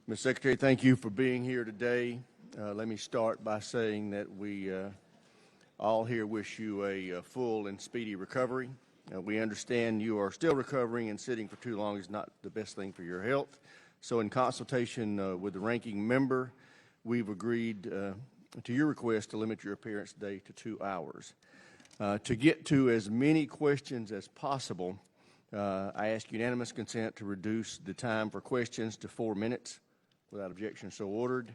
Ms. Secretary, thank you for being here today. Let me start by saying that we all here wish you a full and speedy recovery. We understand you are still recovering, and sitting for too long is not the best thing for your health. So in consultation with the ranking member, we've agreed to your request to limit your appearance today to 2 hours. To get to as many questions as possible, I ask unanimous consent to reduce the time for questions to 4 minutes. Without objection, so ordered.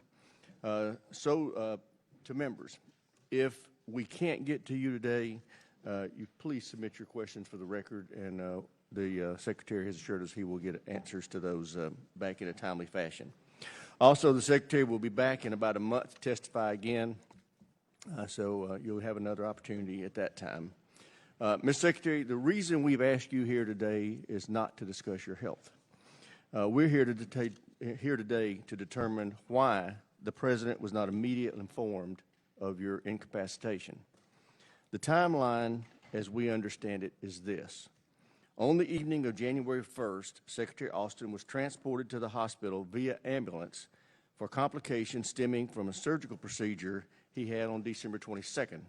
To members, if we can't get to you today, you please submit your questions for the record, and the Secretary has assured us he will get answers to those back in a timely fashion. Also, the Secretary will be back in about a month to testify again, so you'll have another opportunity at that time. Ms. Secretary, the reason we've asked you here today is not to discuss your health. We're here today to determine why the President was not immediately informed of your incapacitation. The timeline, as we understand it, is this. On the evening of January 1st, Secretary Austin was transported to the hospital via ambulance for complications stemming from a surgical procedure he had on December 22nd.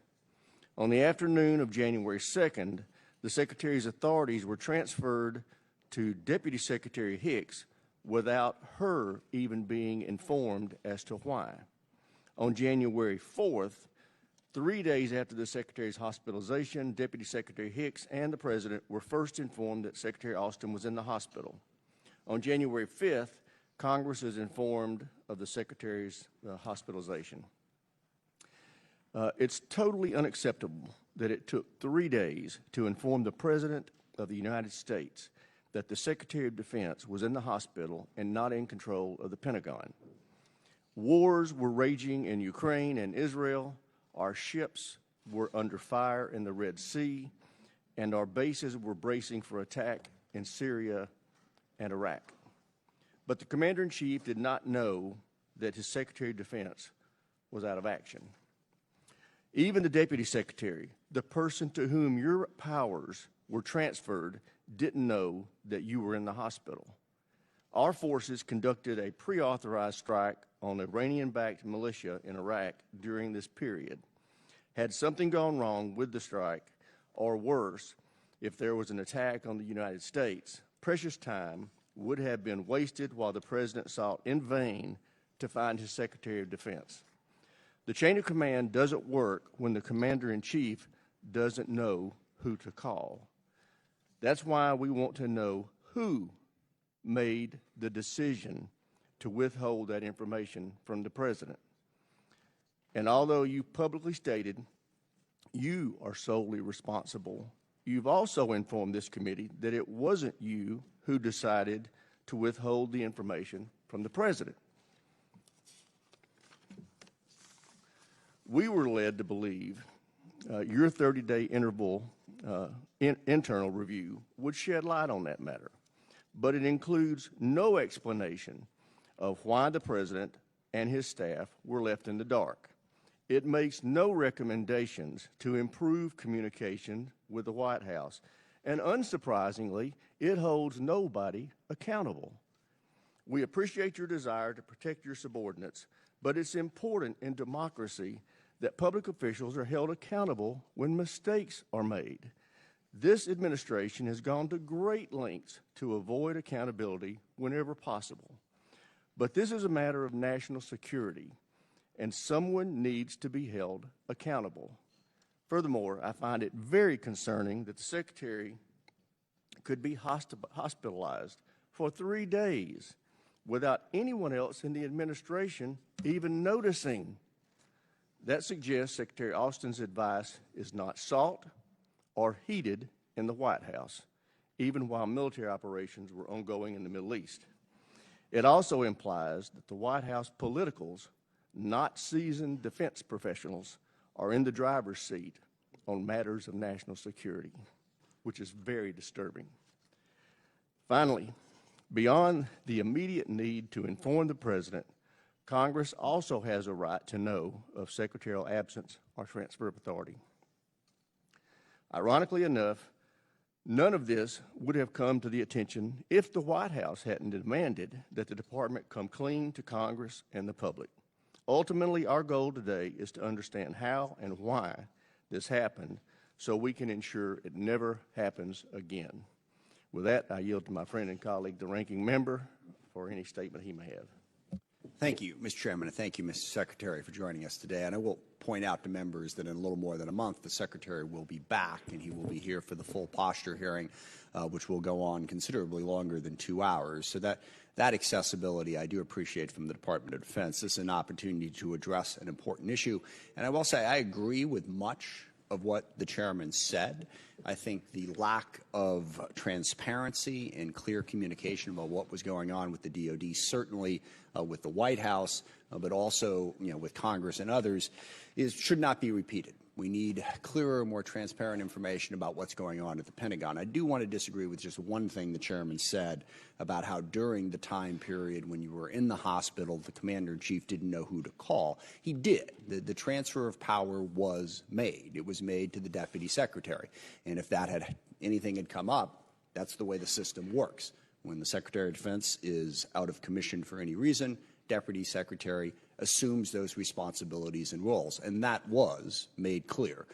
On the afternoon of January 2nd, the Secretary's authorities were transferred to Deputy Secretary Hicks without her even being informed as to why. On January 4th, 3 days after the Secretary's hospitalization, Deputy Secretary Hicks and the President were first informed that Secretary Austin was in the hospital. On January 5th, Congress is informed of the Secretary's hospitalization. It's totally unacceptable that it took 3 days to inform the President of the United States that the Secretary of Defense was in the hospital and not in control of the Pentagon. Wars were raging in Ukraine and Israel. Our ships were under fire in the Red Sea, and our bases were bracing for attack in Syria and Iraq. But the Commander-in-Chief did not know that his Secretary of Defense was out of action. Even the Deputy Secretary, the person to whom your powers were transferred, didn't know that you were in the hospital. Our forces conducted a pre-authorized strike on Iranian-backed militia in Iraq during this period. Had something gone wrong with the strike, or worse, if there was an attack on the United States, precious time would have been wasted while the President sought in vain to find his Secretary of Defense. The chain of command doesn't work when the Commander-in-Chief doesn't know who to call. That's why we want to know who made the decision to withhold that information from the President. And although you publicly stated you are solely responsible, you've also informed this committee that it wasn't you who decided to withhold the information from the President. We were led to believe your 30-day interval internal review would shed light on that matter, but it includes no explanation of why the President and his staff were left in the dark. It makes no recommendations to improve communication with the White House, and unsurprisingly, it holds nobody accountable. We appreciate your desire to protect your subordinates, but it's important in democracy that public officials are held accountable when mistakes are made. This administration has gone to great lengths to avoid accountability whenever possible. But this is a matter of national security, and someone needs to be held accountable. Furthermore, I find it very concerning that the Secretary could be hospitalized for 3 days without anyone else in the administration even noticing. That suggests Secretary Austin's advice is not sought or heeded in the White House, even while military operations were ongoing in the Middle East. It also implies that the White House politicals, not seasoned defense professionals, are in the driver's seat on matters of national security, which is very disturbing. Finally, beyond the immediate need to inform the President, Congress also has a right to know of secretarial absence or transfer of authority. Ironically enough, None of this would have come to the attention if the White House hadn't demanded that the department come clean to Congress and the public. Ultimately, our goal today is to understand how and why this happened so we can ensure it never happens again. With that, I yield to my friend and colleague, the ranking member, for any statement he may have. Thank you, Mr. Chairman, and thank you, Mr. Secretary, for joining us today. And I will point out to members that in a little more than a month, the Secretary will be back, and he will be here for the full posture hearing, which will go on considerably longer than 2 hours. So that accessibility I do appreciate from the Department of Defense. This is an opportunity to address an important issue. And I will say I agree with much of what the chairman said. I think the lack of transparency and clear communication about what was going on with the DOD, certainly with the White House, but also with Congress and others, should not be repeated. We need clearer, more transparent information about what's going on at the Pentagon. I do want to disagree with just one thing the chairman said about how during the time period when you were in the hospital, the commander-in-chief didn't know who to call. He did. The transfer of power was made. It was made to the deputy secretary. And if anything had come up, that's the way the system works. When the Secretary of Defense is out of commission for any reason, deputy secretary assumes those responsibilities and roles, and that was made clear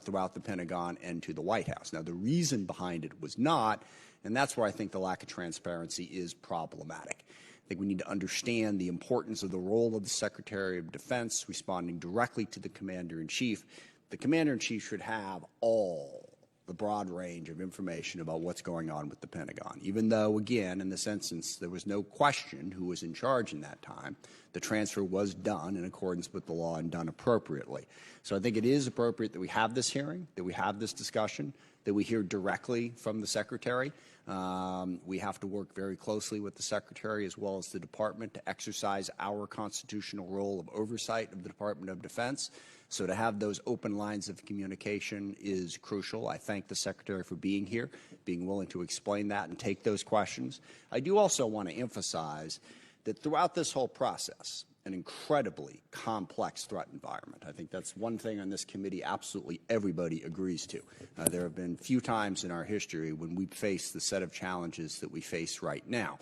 throughout the Pentagon and to the White House. Now, the reason behind it was not, and that's where I think the lack of transparency is problematic. I think we need to understand the importance of the role of the Secretary of Defense responding directly to the Commander-in-Chief. The Commander-in-Chief should have all the broad range of information about what's going on with the Pentagon, even though, again, in this instance, there was no question who was in charge in that time. The transfer was done in accordance with the law and done appropriately. So I think it is appropriate that we have this hearing, that we have this discussion, that we hear directly from the Secretary. We have to work very closely with the Secretary as well as the Department to exercise our constitutional role of oversight of the Department of Defense. So to have those open lines of communication is crucial. I thank the Secretary for being here, being willing to explain that and take those questions. I do also want to emphasize that throughout this whole process, an incredibly complex threat environment. I think that's one thing on this committee absolutely everybody agrees to. There have been few times in our history when we've faced the set of challenges that we face right now.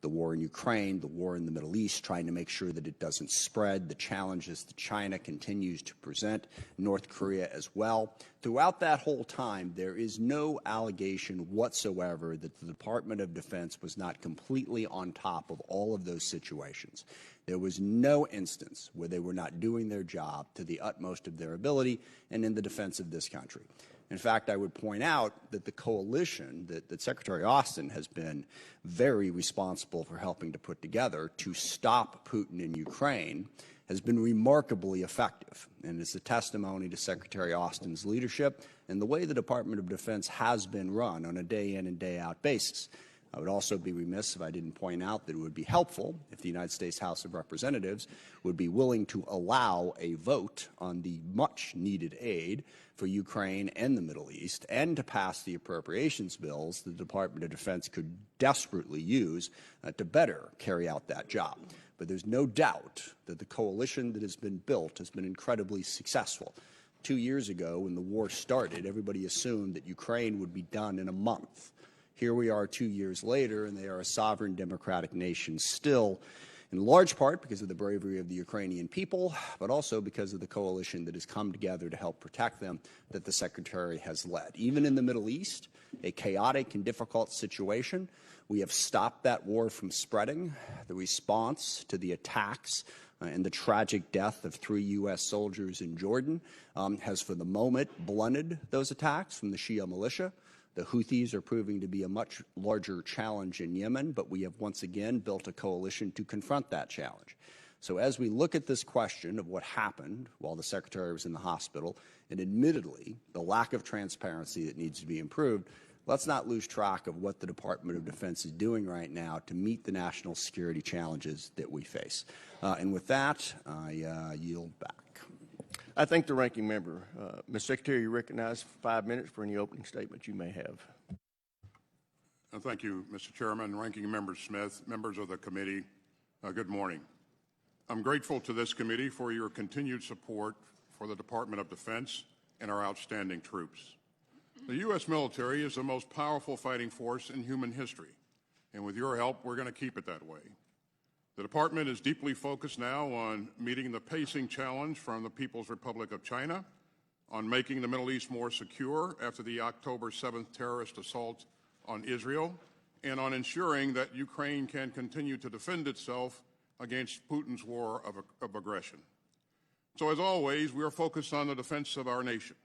The war in Ukraine, the war in the Middle East, trying to make sure that it doesn't spread, the challenges that China continues to present, North Korea as well. Throughout that whole time, there is no allegation whatsoever that the Department of Defense was not completely on top of all of those situations. There was no instance where they were not doing their job to the utmost of their ability and in the defense of this country. In fact, I would point out that the coalition that Secretary Austin has been very responsible for helping to put together to stop Putin in Ukraine has been remarkably effective, and it's a testimony to Secretary Austin's leadership and the way the Department of Defense has been run on a day-in and day-out basis. I would also be remiss if I didn't point out that it would be helpful if the United States House of Representatives would be willing to allow a vote on the much-needed aid for Ukraine and the Middle East and to pass the appropriations bills the Department of Defense could desperately use to better carry out that job. But there's no doubt that the coalition that has been built has been incredibly successful. 2 years ago, when the war started, everybody assumed that Ukraine would be done in a month. Here we are 2 years later, and they are a sovereign democratic nation still, in large part because of the bravery of the Ukrainian people, but also because of the coalition that has come together to help protect them that the Secretary has led. Even in the Middle East, a chaotic and difficult situation, we have stopped that war from spreading. The response to the attacks and the tragic death of 3 U.S. soldiers in Jordan has, for the moment, blunted those attacks from the Shia militia. The Houthis are proving to be a much larger challenge in Yemen, but we have once again built a coalition to confront that challenge. So as we look at this question of what happened while the Secretary was in the hospital, and admittedly the lack of transparency that needs to be improved, let's not lose track of what the Department of Defense is doing right now to meet the national security challenges that we face. And with that, I yield back. I thank the ranking member. Ms. Secretary, you recognize 5 minutes for any opening statements you may have. Thank you, Mr. Chairman. Ranking Member Smith, members of the committee, good morning. I'm grateful to this committee for your continued support for the Department of Defense and our outstanding troops. The U.S. military is the most powerful fighting force in human history, and with your help, we're going to keep it that way. The department is deeply focused now on meeting the pacing challenge from the People's Republic of China, on making the Middle East more secure after the October 7th terrorist assault on Israel, and on ensuring that Ukraine can continue to defend itself against Putin's war of aggression. So as always, we are focused on the defense of our nation.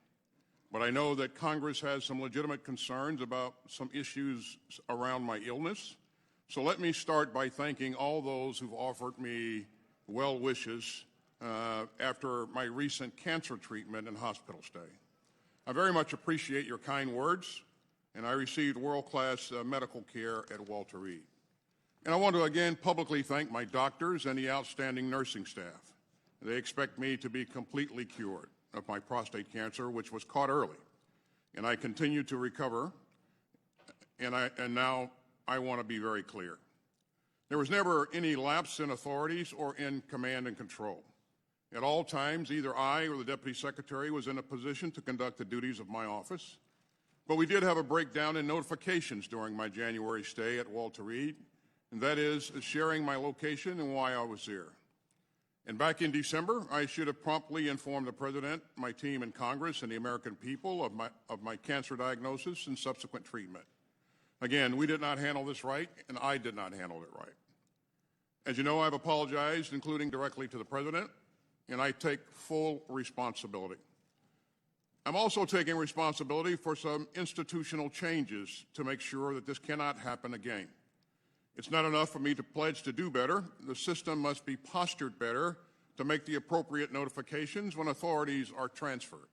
But I know that Congress has some legitimate concerns about some issues around my illness. So let me start by thanking all those who've offered me well wishes after my recent cancer treatment and hospital stay. I very much appreciate your kind words, and I received world-class medical care at Walter Reed. And I want to again publicly thank my doctors and the outstanding nursing staff. They expect me to be completely cured of my prostate cancer, which was caught early. And I continue to recover, and now I want to be very clear. There was never any lapse in authorities or in command and control. At all times, either I or the Deputy Secretary was in a position to conduct the duties of my office. But we did have a breakdown in notifications during my January stay at Walter Reed, and that is sharing my location and why I was there. And back in December, I should have promptly informed the President, my team in Congress, and the American people of my cancer diagnosis and subsequent treatment. Again, we did not handle this right, and I did not handle it right. As you know, I've apologized, including directly to the President, and I take full responsibility. I'm also taking responsibility for some institutional changes to make sure that this cannot happen again. It's not enough for me to pledge to do better. The system must be postured better to make the appropriate notifications when authorities are transferred.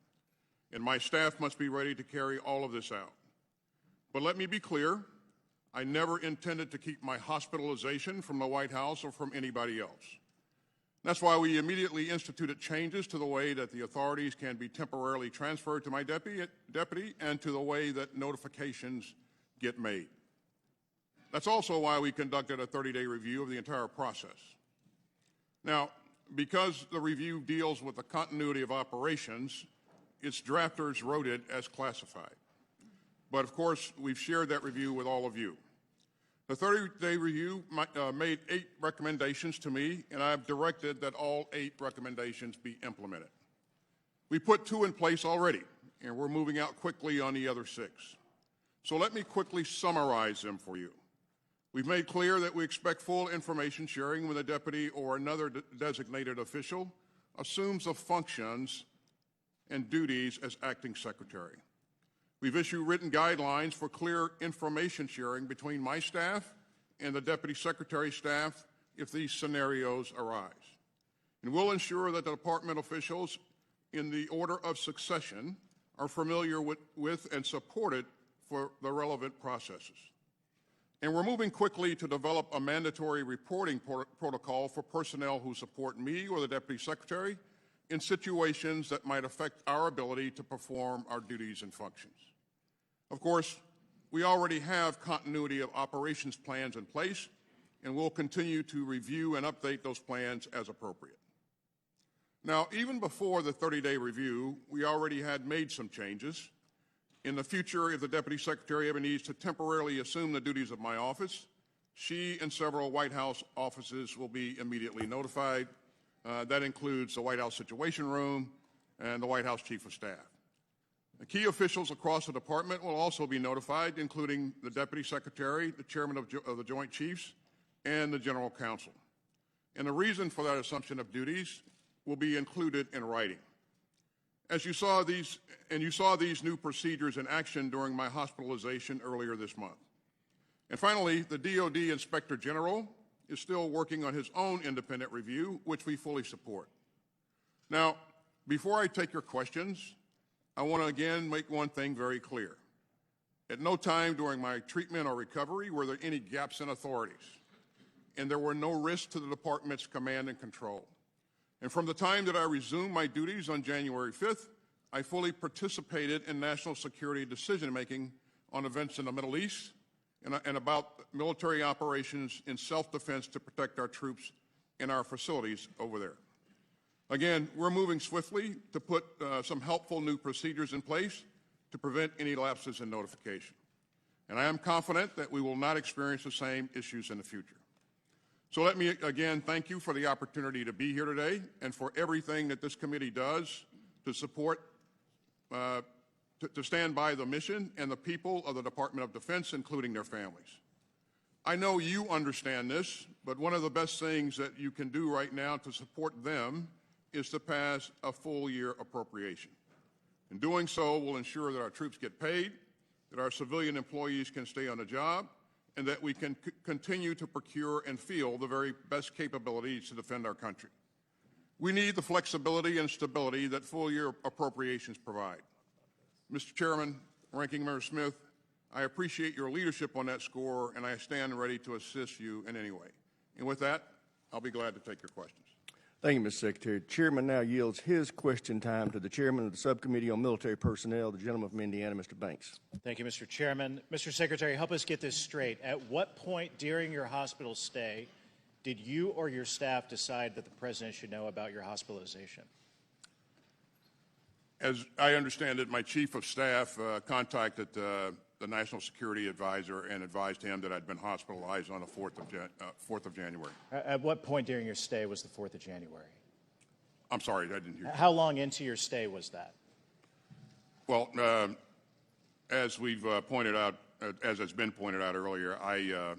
And my staff must be ready to carry all of this out. But let me be clear, I never intended to keep my hospitalization from the White House or from anybody else. That's why we immediately instituted changes to the way that the authorities can be temporarily transferred to my deputy and to the way that notifications get made. That's also why we conducted a 30-day review of the entire process. Now, because the review deals with the continuity of operations, its drafters wrote it as classified. But of course, we've shared that review with all of you. The 30-day review made 8 recommendations to me, and I've directed that all 8 recommendations be implemented. We put 2 in place already, and we're moving out quickly on the other 6. So let me quickly summarize them for you. We've made clear that we expect full information sharing when the deputy or another designated official assumes the functions and duties as acting secretary. We've issued written guidelines for clear information sharing between my staff and the deputy secretary's staff if these scenarios arise. And we'll ensure that the department officials in the order of succession are familiar with and supported for the relevant processes. And we're moving quickly to develop a mandatory reporting protocol for personnel who support me or the Deputy Secretary in situations that might affect our ability to perform our duties and functions. Of course, we already have continuity of operations plans in place, and we'll continue to review and update those plans as appropriate. Now, even before the 30-day review, we already had made some changes. In the future, if the Deputy Secretary ever needs to temporarily assume the duties of my office, she and several White House offices will be immediately notified. That includes the White House Situation Room and the White House Chief of Staff. The key officials across the department will also be notified, including the Deputy Secretary, the Chairman of the Joint Chiefs, and the General Counsel. And the reason for that assumption of duties will be included in writing. As you saw these new procedures in action during my hospitalization earlier this month. And finally, the DOD Inspector General is still working on his own independent review, which we fully support. Now, before I take your questions, I want to again make one thing very clear. At no time during my treatment or recovery were there any gaps in authorities, and there were no risks to the department's command and control. And from the time that I resumed my duties on January 5th, I fully participated in national security decision-making on events in the Middle East and about military operations in self-defense to protect our troops and our facilities over there. Again, we're moving swiftly to put some helpful new procedures in place to prevent any lapses in notification. And I am confident that we will not experience the same issues in the future. So let me again thank you for the opportunity to be here today and for everything that this committee does to support, to stand by the mission and the people of the Department of Defense, including their families. I know you understand this, but one of the best things that you can do right now to support them is to pass a full-year appropriation. In doing so, we'll ensure that our troops get paid, that our civilian employees can stay on the job, and that we can continue to procure and field the very best capabilities to defend our country. We need the flexibility and stability that full-year appropriations provide. Mr. Chairman, Ranking Member Smith, I appreciate your leadership on that score, and I stand ready to assist you in any way. And with that, I'll be glad to take your questions. Thank you, Mr. Secretary. The chairman now yields his question time to the chairman of the Subcommittee on Military Personnel, the gentleman from Indiana, Mr. Banks. Thank you, Mr. Chairman. Mr. Secretary, help us get this straight. At what point during your hospital stay did you or your staff decide that the president should know about your hospitalization? As I understand it, my chief of staff contacted the National Security Advisor and advised him that I'd been hospitalized on the 4th of January. At what point during your stay was the 4th of January? I'm sorry, I didn't hear you. How long into your stay was that? Well, as we've pointed out, as has been pointed out earlier, I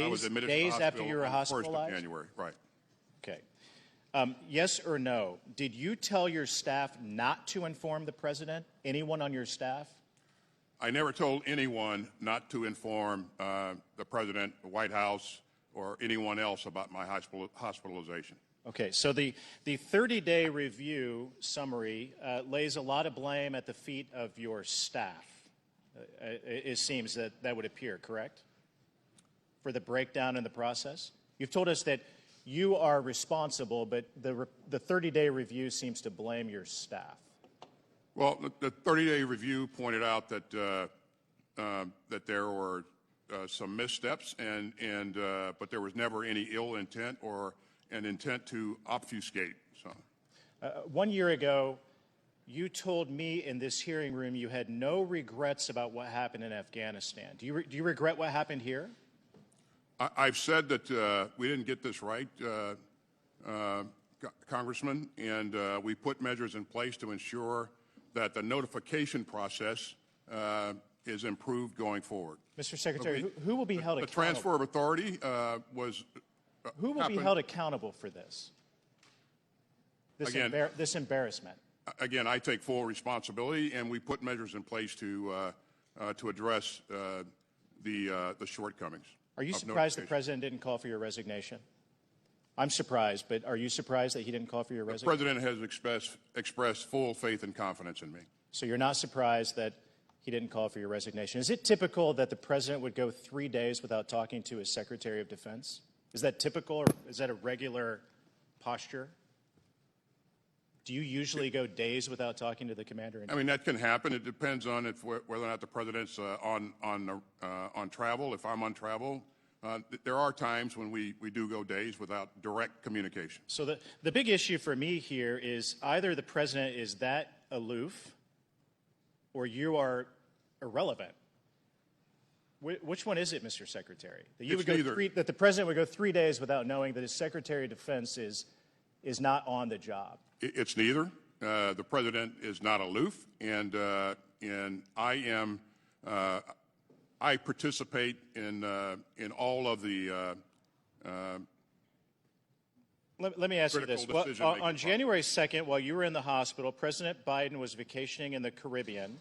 was admitted to the hospital after you were on hospitalized? the 1st of January. Right. Okay. Yes or no, did you tell your staff not to inform the president, anyone on your staff? I never told anyone not to inform the President, the White House, or anyone else about my hospitalization. Okay, so the 30-day review summary lays a lot of blame at the feet of your staff. It seems that would appear, correct? For the breakdown in the process? You've told us that you are responsible, but the 30-day review seems to blame your staff. Well, the 30-day review pointed out that that there were some missteps, but there was never any ill intent or an intent to obfuscate. So, 1 year ago, you told me in this hearing room you had no regrets about what happened in Afghanistan. Do you regret what happened here? I've said that we didn't get this right, Congressman, and we put measures in place to ensure that the notification process is improved going forward. Mr. Secretary, who will be held accountable? The transfer of authority was who will be held accountable for this? This embarrassment. Again, I take full responsibility, and we put measures in place to address the shortcomings. Are you surprised the president didn't call for your resignation? I'm surprised, but are you surprised that he didn't call for your resignation? The president has expressed full faith and confidence in me. So you're not surprised that he didn't call for your resignation. Is it typical that the president would go 3 days without talking to his Secretary of Defense? Is that typical, or is that a regular posture? Do you usually go days without talking to the commander? I mean, that can happen. It depends on whether or not the president's on travel. If I'm on travel, there are times when we do go days without direct communication. So the big issue for me here is either the president is that aloof or you are irrelevant. Which one is it, Mr. Secretary? That the president would go 3 days without knowing that his Secretary of Defense is not on the job? It's neither. The president is not aloof, and I am. I participate in all of the. Let me ask you this. Well, on January 2nd, while you were in the hospital, President Biden was vacationing in the Caribbean.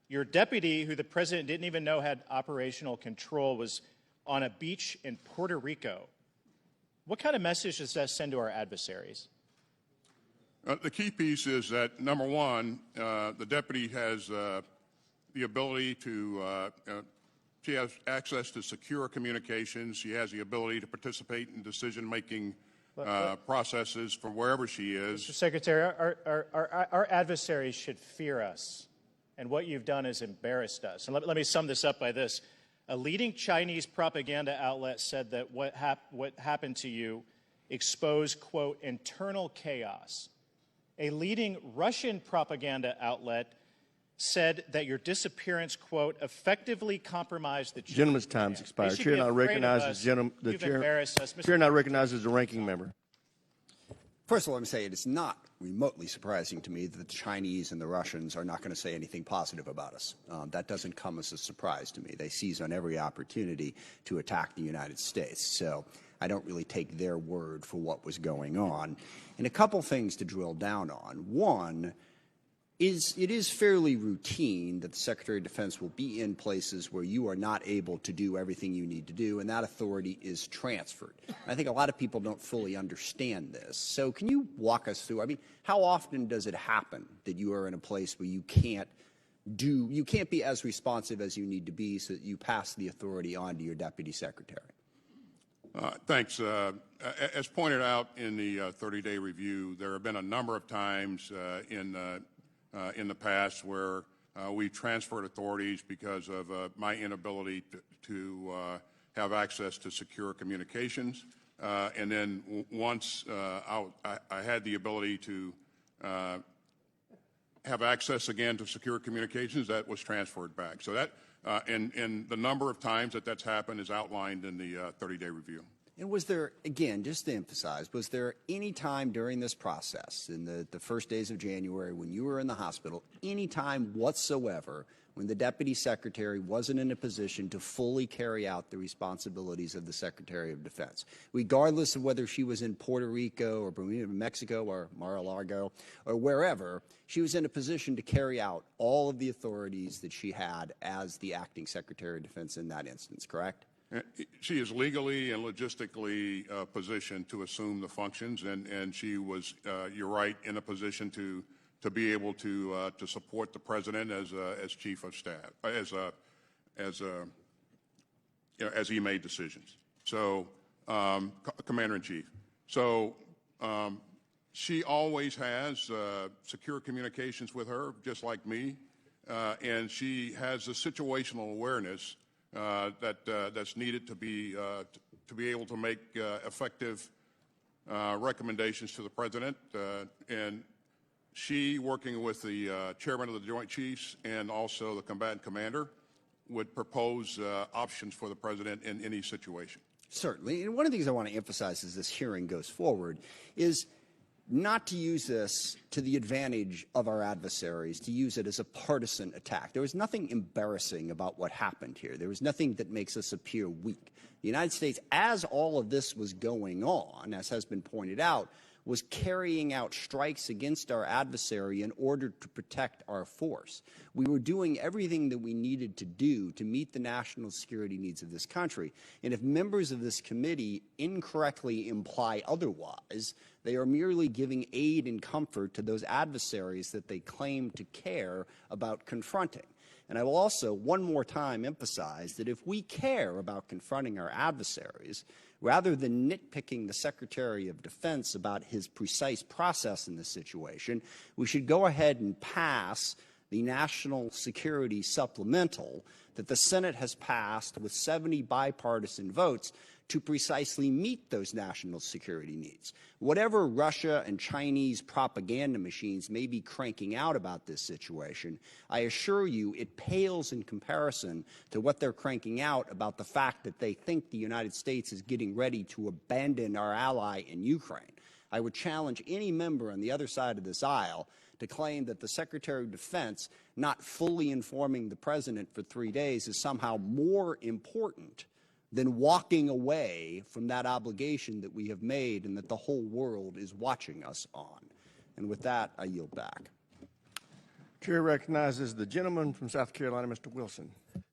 Your deputy, who the president didn't even know had operational control, was on a beach in Puerto Rico. What kind of message does that send to our adversaries? The key piece is that, number one, the deputy has the ability to, she has access to secure communications. She has the ability to participate in decision-making processes from wherever she is. Mr. Secretary, our adversaries should fear us, and what you've done has embarrassed us. And let me sum this up by this. A leading Chinese propaganda outlet said that what happened to you exposed, quote, internal chaos. A leading Russian propaganda outlet said that your disappearance, quote, effectively compromised the chain. Gentleman's time's expired. They should Chair be now afraid of recognizes us. the You've chair. embarrassed us. Mr. Chair now recognizes the ranking member. First of all, let me say it is not remotely surprising to me that the Chinese and the Russians are not going to say anything positive about us. That doesn't come as a surprise to me. They seize on every opportunity to attack the United States. So I don't really take their word for what was going on. And a couple things to drill down on. One is it is fairly routine that the Secretary of Defense will be in places where you are not able to do everything you need to do, and that authority is transferred. And I think a lot of people don't fully understand this. So can you walk us through, I mean, how often does it happen that you are in a place where you can't be as responsive as you need to be so that you pass the authority on to your Deputy Secretary? Thanks. As pointed out in the 30-day review, there have been a number of times in the past where we transferred authorities because of my inability to have access to secure communications. And then once I had the ability to have access again to secure communications, that was transferred back. So that, and the number of times that that's happened is outlined in the 30-day review. And was there, again, just to emphasize, was there any time during this process, in the first days of January when you were in the hospital, any time whatsoever when the Deputy Secretary wasn't in a position to fully carry out the responsibilities of the Secretary of Defense? Regardless of whether she was in Puerto Rico or Bermuda, Mexico or Mar-a-Lago or wherever, she was in a position to carry out all of the authorities that she had as the acting Secretary of Defense in that instance, correct? She is legally and logistically positioned to assume the functions, and she was, you're right, in a position to be able to support the president as chief of staff, as he made decisions. So, Commander in Chief. So, she always has secure communications with her, just like me, and she has the situational awareness that's needed to be able to make effective recommendations to the president, and she, working with the chairman of the Joint Chiefs and also the combatant commander, would propose options for the president in any situation. Certainly, and one of the things I want to emphasize as this hearing goes forward is not to use this to the advantage of our adversaries, to use it as a partisan attack. There was nothing embarrassing about what happened here. There was nothing that makes us appear weak. The United States, as all of this was going on, as has been pointed out, was carrying out strikes against our adversary in order to protect our force. We were doing everything that we needed to do to meet the national security needs of this country. And if members of this committee incorrectly imply otherwise, they are merely giving aid and comfort to those adversaries that they claim to care about confronting. And I will also, one more time, emphasize that if we care about confronting our adversaries, rather than nitpicking the Secretary of Defense about his precise process in this situation, we should go ahead and pass the National Security Supplemental that the Senate has passed with 70 bipartisan votes to precisely meet those national security needs. Whatever Russia and Chinese propaganda machines may be cranking out about this situation, I assure you it pales in comparison to what they're cranking out about the fact that they think the United States is getting ready to abandon our ally in Ukraine. I would challenge any member on the other side of this aisle to claim that the Secretary of Defense not fully informing the President for 3 days is somehow more important than walking away from that obligation that we have made and that the whole world is watching us on. And with that, I yield back. Chair recognizes the gentleman from South Carolina, Mr. Wilson.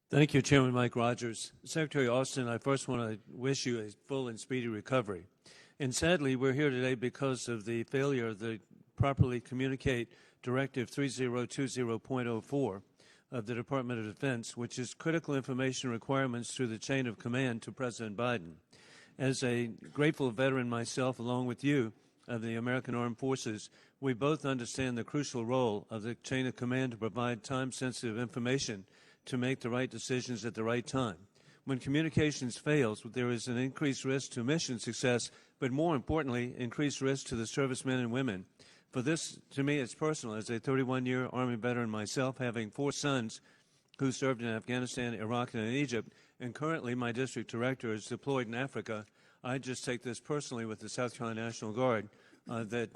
Thank you, Chairman Mike Rogers. Secretary Austin, I first want to wish you a full and speedy recovery. And sadly, we're here today because of the failure to properly communicate Directive 3020.04 of the Department of Defense, which is critical information requirements through the chain of command to President Biden. As a grateful veteran myself, along with you, of the American Armed Forces, we both understand the crucial role of the chain of command to provide time-sensitive information to make the right decisions at the right time. When communications fails, there is an increased risk to mission success, but more importantly, increased risk to the servicemen and women For this, to me, it's personal. As a 31-year Army veteran myself, having 4 sons who served in Afghanistan, Iraq, and in Egypt, and currently my district director is deployed in Africa, I just take this personally with the South Carolina National Guard, that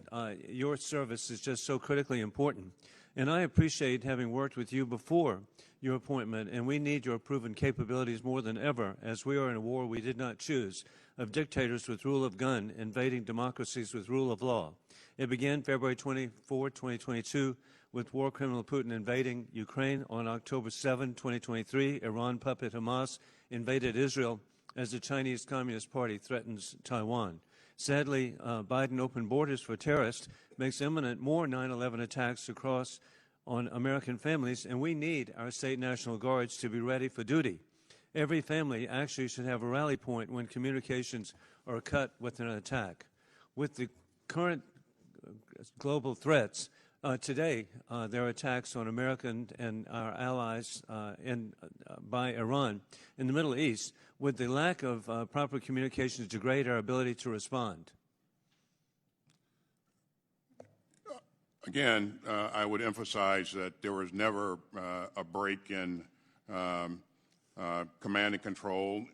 your service is just so critically important. And I appreciate having worked with you before your appointment, and we need your proven capabilities more than ever, as we are in a war we did not choose, of dictators with rule of gun invading democracies with rule of law. It began February 24, 2022, with war criminal Putin invading Ukraine. On October 7, 2023, Iran puppet Hamas invaded Israel as the Chinese Communist Party threatens Taiwan. Sadly, Biden opened borders for terrorists, makes imminent more 9/11 attacks across on American families, and we need our state National Guards to be ready for duty. Every family actually should have a rally point when communications are cut with an attack. With the current global threats, today there are attacks on America and our allies by Iran in the Middle East. Would the lack of proper communications degrade our ability to respond? Again, I would emphasize that there was never a break in command and control.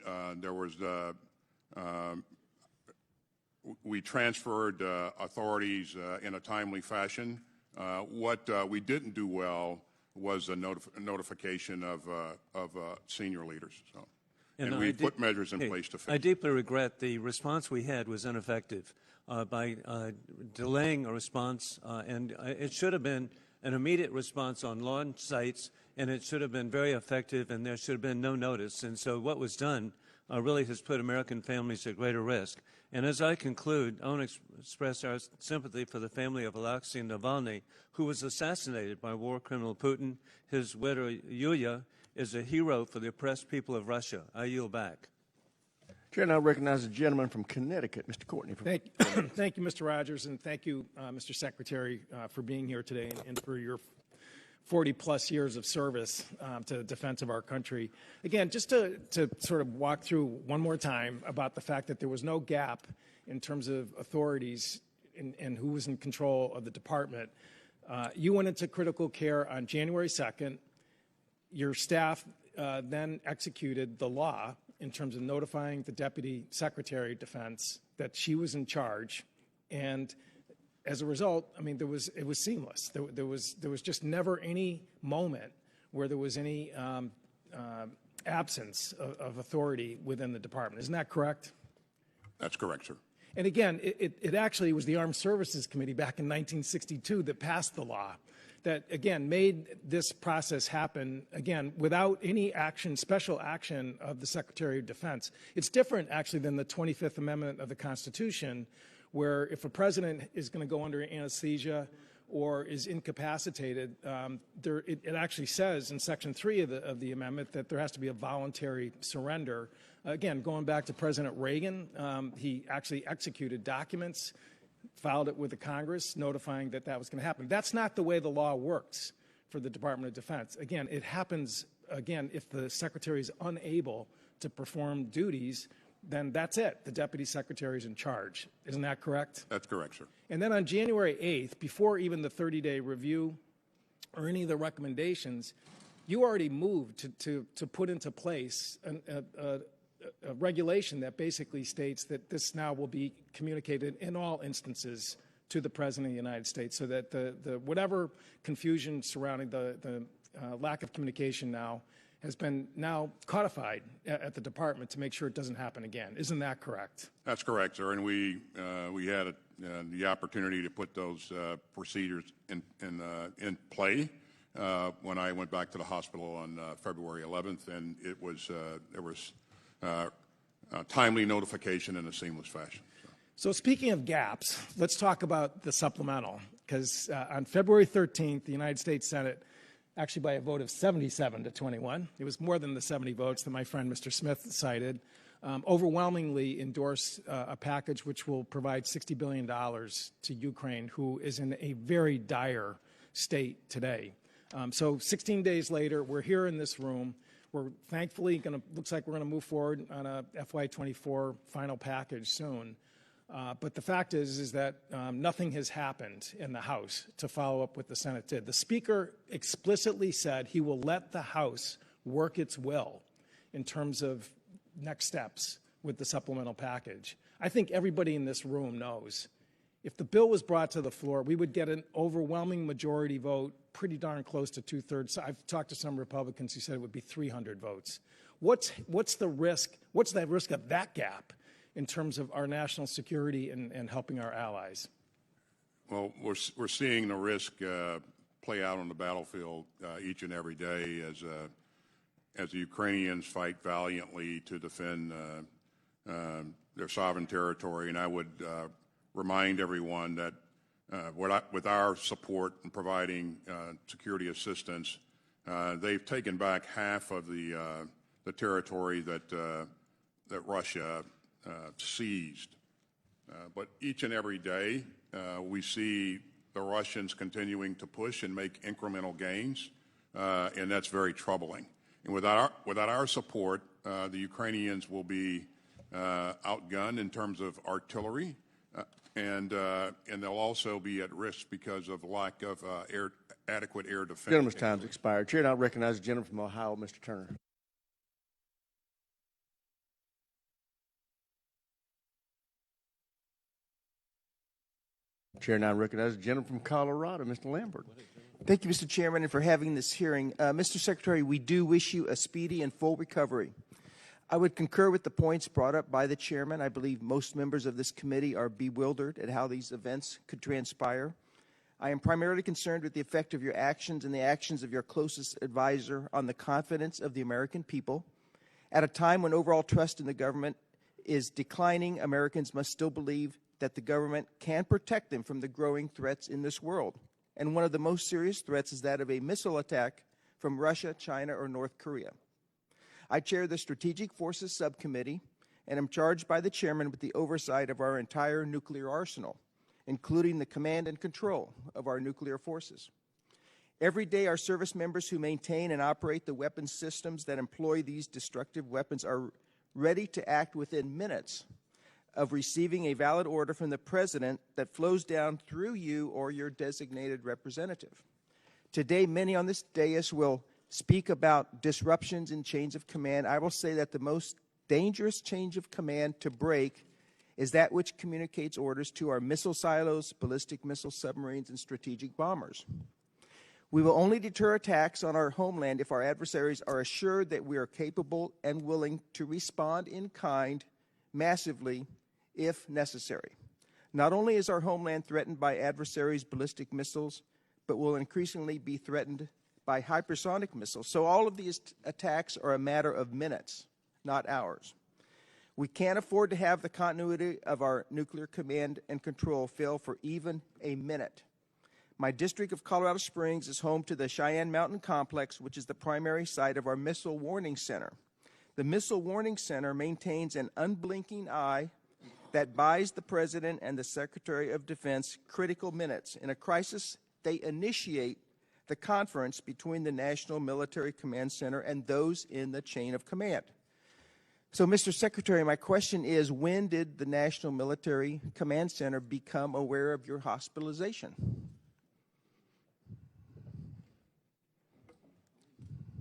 We transferred authorities in a timely fashion. What we didn't do well was a notification of senior leaders. So, and we put measures in place to fix it. I deeply regret the response we had was ineffective by delaying a response, and it should have been an immediate response on launch sites, and it should have been very effective, and there should have been no notice. And so what was done really has put American families at greater risk. And as I conclude, I want to express our sympathy for the family of Alexei Navalny, who was assassinated by war criminal Putin. His widow, Yulia, is a hero for the oppressed people of Russia. I yield back. Chair now recognizes the gentleman from Connecticut, Mr. Courtney. Thank you, Mr. Rogers, and thank you, Mr. Secretary, for being here today and for your 40-plus years of service to the defense of our country. Again, just to sort of walk through one more time about the fact that there was no gap in terms of authorities and who was in control of the department. You went into critical care on January 2nd. Your staff then executed the law in terms of notifying the Deputy Secretary of Defense that she was in charge, and as a result, I mean, it was seamless. There was just never any moment where there was any absence of authority within the department. Isn't that correct? That's correct, sir. And again, it actually was the Armed Services Committee back in 1962 that passed the law that, again, made this process happen, again, without any action, special action of the Secretary of Defense. It's different, actually, than the 25th Amendment of the Constitution, where if a president is going to go under anesthesia or is incapacitated, it actually says in Section 3 of the amendment that there has to be a voluntary surrender. Again, going back to President Reagan, he actually executed documents, filed it with the Congress, notifying that that was going to happen. That's not the way the law works for the Department of Defense. Again, it happens, again, if the Secretary is unable to perform duties, then that's it. The Deputy Secretary is in charge. Isn't that correct? That's correct, sir. And then on January 8th, before even the 30-day review or any of the recommendations, you already moved to put into place a regulation that basically states that this now will be communicated in all instances to the President of the United States, so that the whatever confusion surrounding the lack of communication now has been now codified at the department to make sure it doesn't happen again. Isn't that correct? That's correct, sir. And we had the opportunity to put those procedures in play when I went back to the hospital on February 11th, and it was there was timely notification in a seamless fashion. So speaking of gaps, let's talk about the supplemental, because on February 13th, the United States Senate, actually by a vote of 77 to 21, it was more than the 70 votes that my friend Mr. Smith cited, overwhelmingly endorsed a package which will provide $60 billion to Ukraine, who is in a very dire state today. So 16 days later, we're here in this room. We're thankfully looks like we're going to move forward on a FY24 final package soon. But the fact is that nothing has happened in the House to follow up what the Senate did. The Speaker explicitly said he will let the House work its will in terms of next steps with the supplemental package. I think everybody in this room knows if the bill was brought to the floor, we would get an overwhelming majority vote, pretty darn close to 2/3. I've talked to some Republicans who said it would be 300 votes. What's the risk? What's that risk of that gap in terms of our national security and helping our allies? Well, we're seeing the risk play out on the battlefield each and every day as the Ukrainians fight valiantly to defend their sovereign territory. And I would remind everyone that with our support in providing security assistance, they've taken back half of the territory that Russia seized. But each and every day, we see the Russians continuing to push and make incremental gains, and that's very troubling. And without our support, the Ukrainians will be outgunned in terms of artillery, and they'll also be at risk because of the lack of adequate air defense. Gentleman's time's expired. Chair now recognizes the gentleman from Ohio, Mr. Turner. Chair now recognizes the gentleman from Colorado, Mr. Lambert. Thank you, Mr. Chairman, and for having this hearing. Mr. Secretary, we do wish you a speedy and full recovery. I would concur with the points brought up by the chairman. I believe most members of this committee are bewildered at how these events could transpire. I am primarily concerned with the effect of your actions and the actions of your closest advisor on the confidence of the American people. At a time when overall trust in the government is declining, Americans must still believe that the government can protect them from the growing threats in this world. And one of the most serious threats is that of a missile attack from Russia, China, or North Korea. I chair the Strategic Forces Subcommittee and am charged by the chairman with the oversight of our entire nuclear arsenal, including the command and control of our nuclear forces. Every day, our service members who maintain and operate the weapons systems that employ these destructive weapons are ready to act within minutes of receiving a valid order from the President that flows down through you or your designated representative. Today, many on this dais will speak about disruptions in chains of command. I will say that the most dangerous chain of command to break is that which communicates orders to our missile silos, ballistic missile submarines, and strategic bombers. We will only deter attacks on our homeland if our adversaries are assured that we are capable and willing to respond in kind, massively, if necessary. Not only is our homeland threatened by adversaries' ballistic missiles, but will increasingly be threatened by hypersonic missiles. So all of these attacks are a matter of minutes, not hours. We can't afford to have the continuity of our nuclear command and control fail for even a minute. My district of Colorado Springs is home to the Cheyenne Mountain Complex, which is the primary site of our Missile Warning Center. The Missile Warning Center maintains an unblinking eye that buys the President and the Secretary of Defense critical minutes. In a crisis, they initiate the conference between the National Military Command Center and those in the chain of command. So, Mr. Secretary, my question is, when did the National Military Command Center become aware of your hospitalization?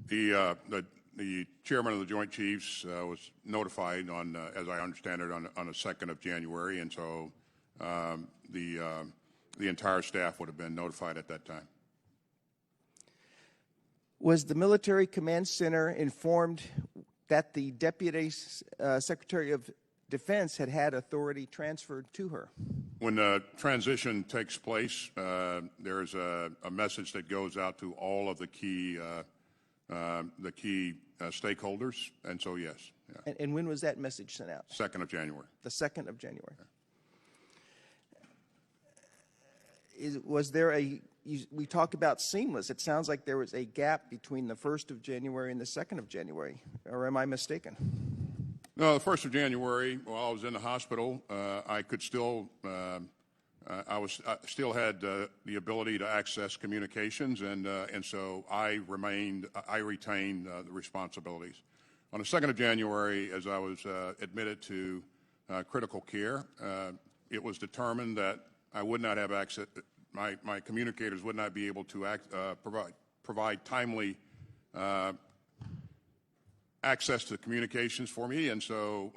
The chairman of the Joint Chiefs was notified on, as I understand it, on the 2nd of January, and so the entire staff would have been notified at that time. Was the Military Command Center informed that the Deputy Secretary of Defense had authority transferred to her? When the transition takes place, there's a message that goes out to all of the key stakeholders, and so yes. Yeah. And when was that message sent out? 2nd of January. The 2nd of January. Was there we talk about seamless. It sounds like there was a gap between the 1st of January and the 2nd of January, or am I mistaken? No, the 1st of January, while I was in the hospital, I could still, I still had the ability to access communications, and so I retained the responsibilities. On the 2nd of January, as I was admitted to critical care, it was determined that I would not have access, my communicators would not be able to provide timely access to communications for me, and so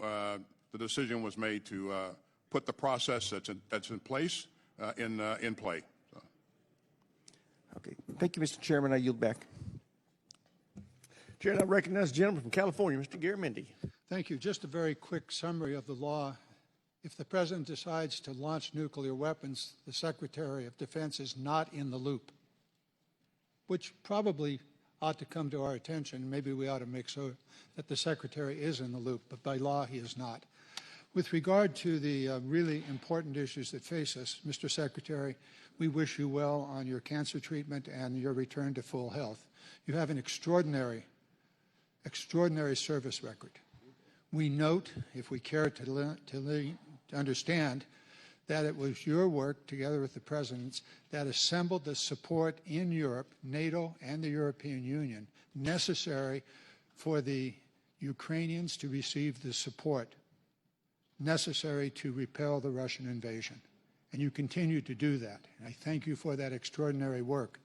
the decision was made to put the process that's in place in play. So. Okay. Thank you, Mr. Chairman. I yield back. Chair, I recognize the gentleman from California, Mr. Garamendi. Thank you. Just a very quick summary of the law. If the President decides to launch nuclear weapons, the Secretary of Defense is not in the loop, which probably ought to come to our attention. Maybe we ought to make sure that the Secretary is in the loop, but by law he is not. With regard to the really important issues that face us, Mr. Secretary, we wish you well on your cancer treatment and your return to full health. You have an extraordinary service record. We note, if we care to understand, that it was your work, together with the President's, that assembled the support in Europe, NATO and the European Union, necessary for the Ukrainians to receive the support necessary to repel the Russian invasion. And you continue to do that. And I thank you for that extraordinary work.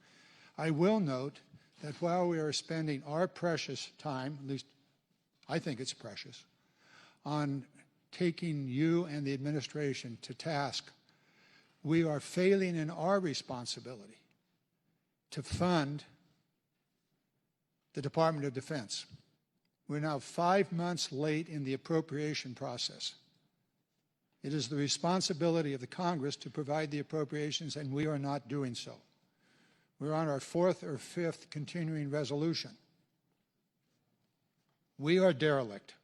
I will note that while we are spending our precious time, at least I think it's precious, on taking you and the administration to task, we are failing in our responsibility to fund the Department of Defense. We're now 5 months late in the appropriation process. It is the responsibility of the Congress to provide the appropriations, and we are not doing so. We're on our 4th or 5th continuing resolution. We are derelict.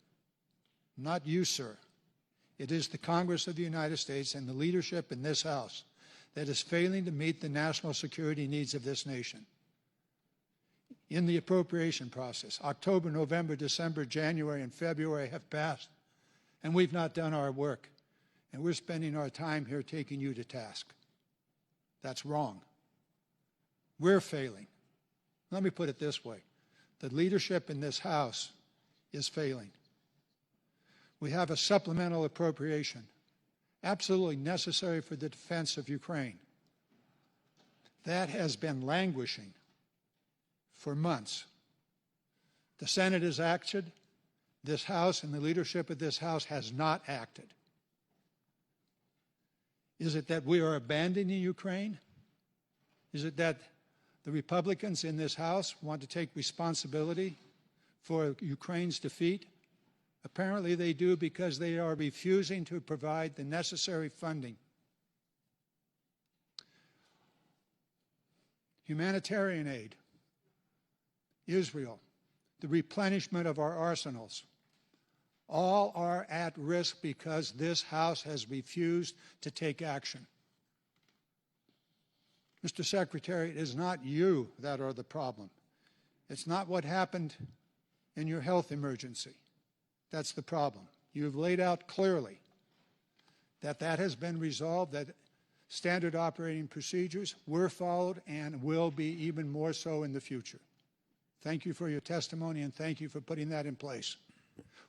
Not you, sir. It is the Congress of the United States and the leadership in this House that is failing to meet the national security needs of this nation. In the appropriation process, October, November, December, January, and February have passed, and we've not done our work. And we're spending our time here taking you to task. That's wrong. We're failing. Let me put it this way. The leadership in this House is failing. We have a supplemental appropriation, absolutely necessary for the defense of Ukraine. That has been languishing for months. The Senate has acted. This House and the leadership of this House has not acted. Is it that we are abandoning Ukraine? Is it that the Republicans in this House want to take responsibility for Ukraine's defeat? Apparently they do, because they are refusing to provide the necessary funding. Humanitarian aid, Israel, the replenishment of our arsenals, all are at risk because this House has refused to take action. Mr. Secretary, it is not you that are the problem. It's not what happened in your health emergency. That's the problem. You've laid out clearly that that has been resolved, that standard operating procedures were followed and will be even more so in the future. Thank you for your testimony, and thank you for putting that in place.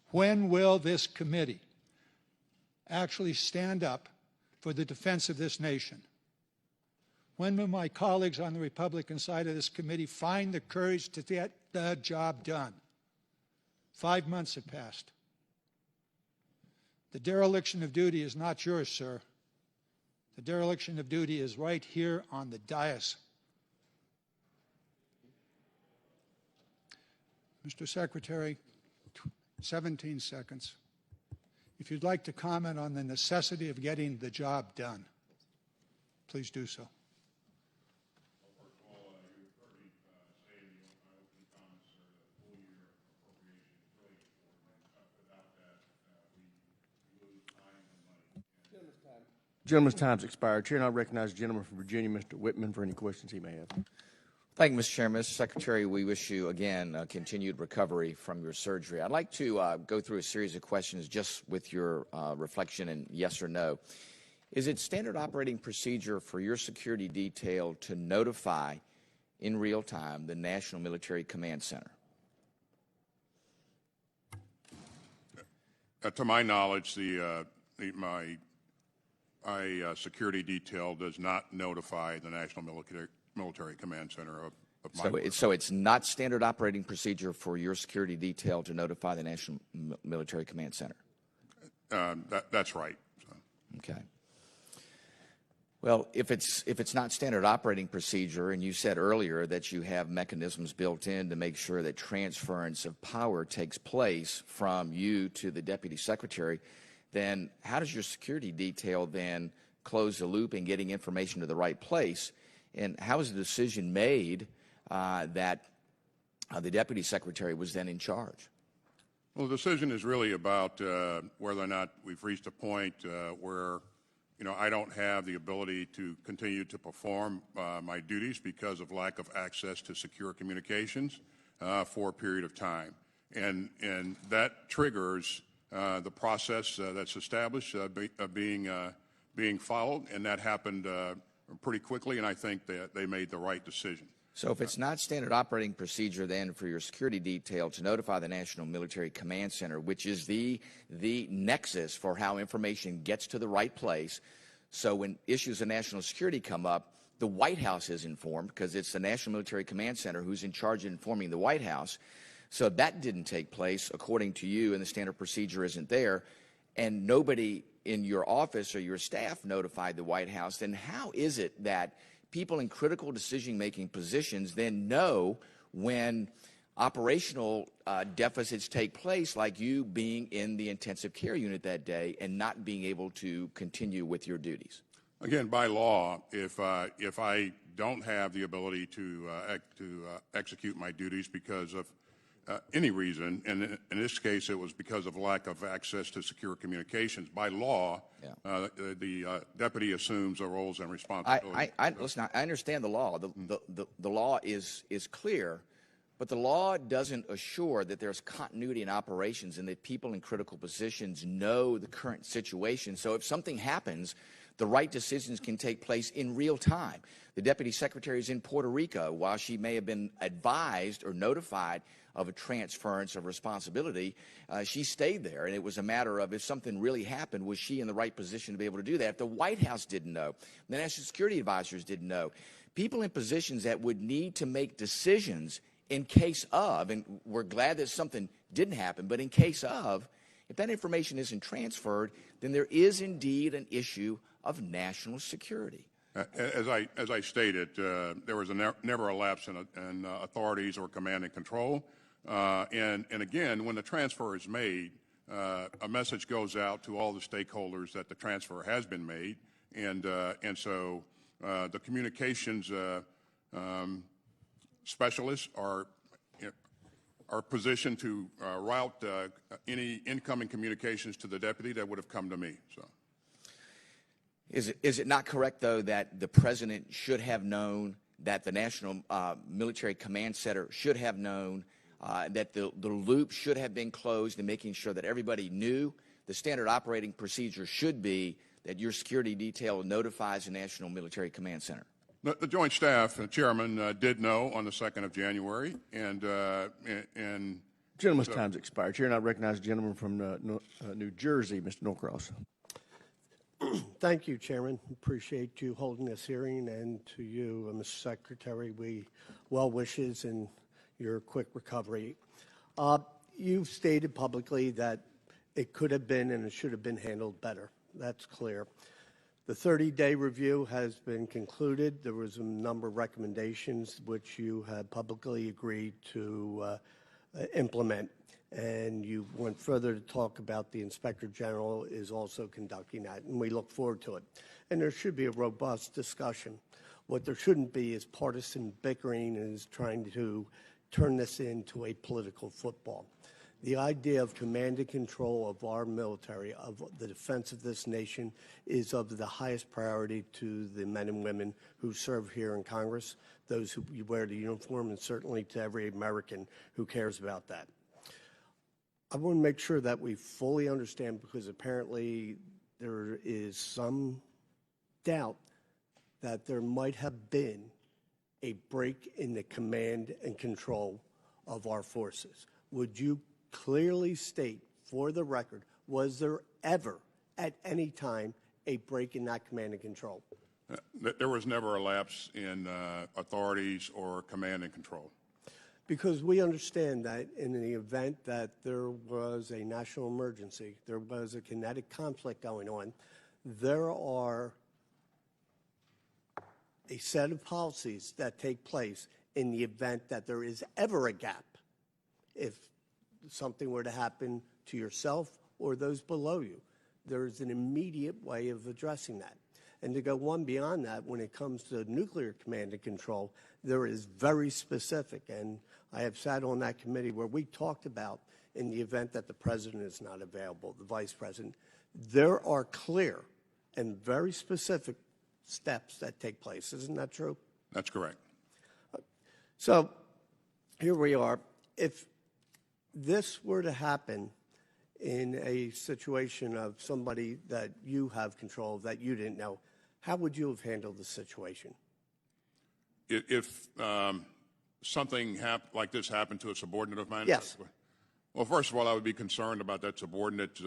When will this committee actually stand up for the defense of this nation? When will my colleagues on the Republican side of this committee find the courage to get the job done? 5 months have passed. The dereliction of duty is not yours, sir. The dereliction of duty is right here on the dais. Mr. Secretary, 17 seconds. If you'd like to comment on the necessity of getting the job done, please do so. Gentleman's time's expired. Chair, and I recognize the gentleman from Virginia, Mr. Whitman, for any questions he may have. Thank you, Mr. Chairman. Mr. Secretary, we wish you, again, continued recovery from your surgery. I'd like to go through a series of questions just with your reflection and yes or no. Is it standard operating procedure for your security detail to notify in real time the National Military Command Center? To my knowledge, my security detail does not notify the National Military Command Center of my So, work. so it's not standard operating procedure for your security detail to notify the National Military Command Center? That's right. So. Okay. Well, if it's not standard operating procedure, and you said earlier that you have mechanisms built in to make sure that transference of power takes place from you to the Deputy Secretary, then how does your security detail then close the loop in getting information to the right place? And how is the decision made that the Deputy Secretary was then in charge? Well, the decision is really about whether or not we've reached a point where, I don't have the ability to continue to perform my duties because of lack of access to secure communications for a period of time. And that triggers the process that's established being followed, and that happened pretty quickly, and I think that they made the right decision. So if it's not standard operating procedure then for your security detail to notify the National Military Command Center, which is the nexus for how information gets to the right place, so when issues of national security come up, the White House is informed because it's the National Military Command Center who's in charge of informing the White House. So that didn't take place according to you, and the standard procedure isn't there, and nobody in your office or your staff notified the White House, then how is it that people in critical decision-making positions then know when operational deficits take place, like you being in the intensive care unit that day and not being able to continue with your duties? Again, by law, if I don't have the ability to execute my duties because of any reason, and in this case it was because of lack of access to secure communications, by law, the deputy assumes the roles and responsibilities. Listen, I understand the law. The law is clear, but the law doesn't assure that there's continuity in operations and that people in critical positions know the current situation. So if something happens, the right decisions can take place in real time. The Deputy Secretary is in Puerto Rico. While she may have been advised or notified of a transference of responsibility, she stayed there, and it was a matter of if something really happened, was she in the right position to be able to do that? If the White House didn't know, the National Security Advisors didn't know, people in positions that would need to make decisions in case of, and we're glad that something didn't happen, but in case of, if that information isn't transferred, then there is indeed an issue of national security. As I stated, there was never a lapse in authorities or command and control. And again, when the transfer is made, a message goes out to all the stakeholders that the transfer has been made, and so the communications specialists are positioned to route any incoming communications to the deputy that would have come to me. So. Is it not correct, though, that the President should have known, that the National Military Command Center should have known, that the loop should have been closed, and making sure that everybody knew? The standard operating procedure should be that your security detail notifies the National Military Command Center. The Joint Staff Chairman did know on the 2nd of January, and Gentleman's time's expired. Chair, and I recognize the gentleman from New Jersey, Mr. Norcross. Thank you, Chairman. Appreciate you holding this hearing, and to you, Mr. Secretary, well wishes in your quick recovery. You've stated publicly that it could have been and it should have been handled better. That's clear. The 30-day review has been concluded. There was a number of recommendations which you had publicly agreed to implement. And you went further to talk about the Inspector General is also conducting that, and we look forward to it. And there should be a robust discussion. What there shouldn't be is partisan bickering and is trying to turn this into a political football. The idea of command and control of our military, of the defense of this nation, is of the highest priority to the men and women who serve here in Congress, those who wear the uniform, and certainly to every American who cares about that. I want to make sure that we fully understand, because apparently there is some doubt that there might have been a break in the command and control of our forces. Would you clearly state, for the record, was there ever at any time a break in that command and control? There was never a lapse in authorities or command and control. Because we understand that in the event that there was a national emergency, there was a kinetic conflict going on, there are a set of policies that take place in the event that there is ever a gap. If something were to happen to yourself or those below you, there is an immediate way of addressing that. And to go one beyond that, when it comes to nuclear command and control, there is very specific. And I have sat on that committee where we talked about, in the event that the president is not available, the vice president, there are clear and very specific steps that take place. Isn't that true? That's correct. So here we are. If this were to happen in a situation of somebody that you have control of that you didn't know, how would you have handled the situation? If something like this happened to a subordinate of mine? Yes. Well, first of all, I would be concerned about that subordinate's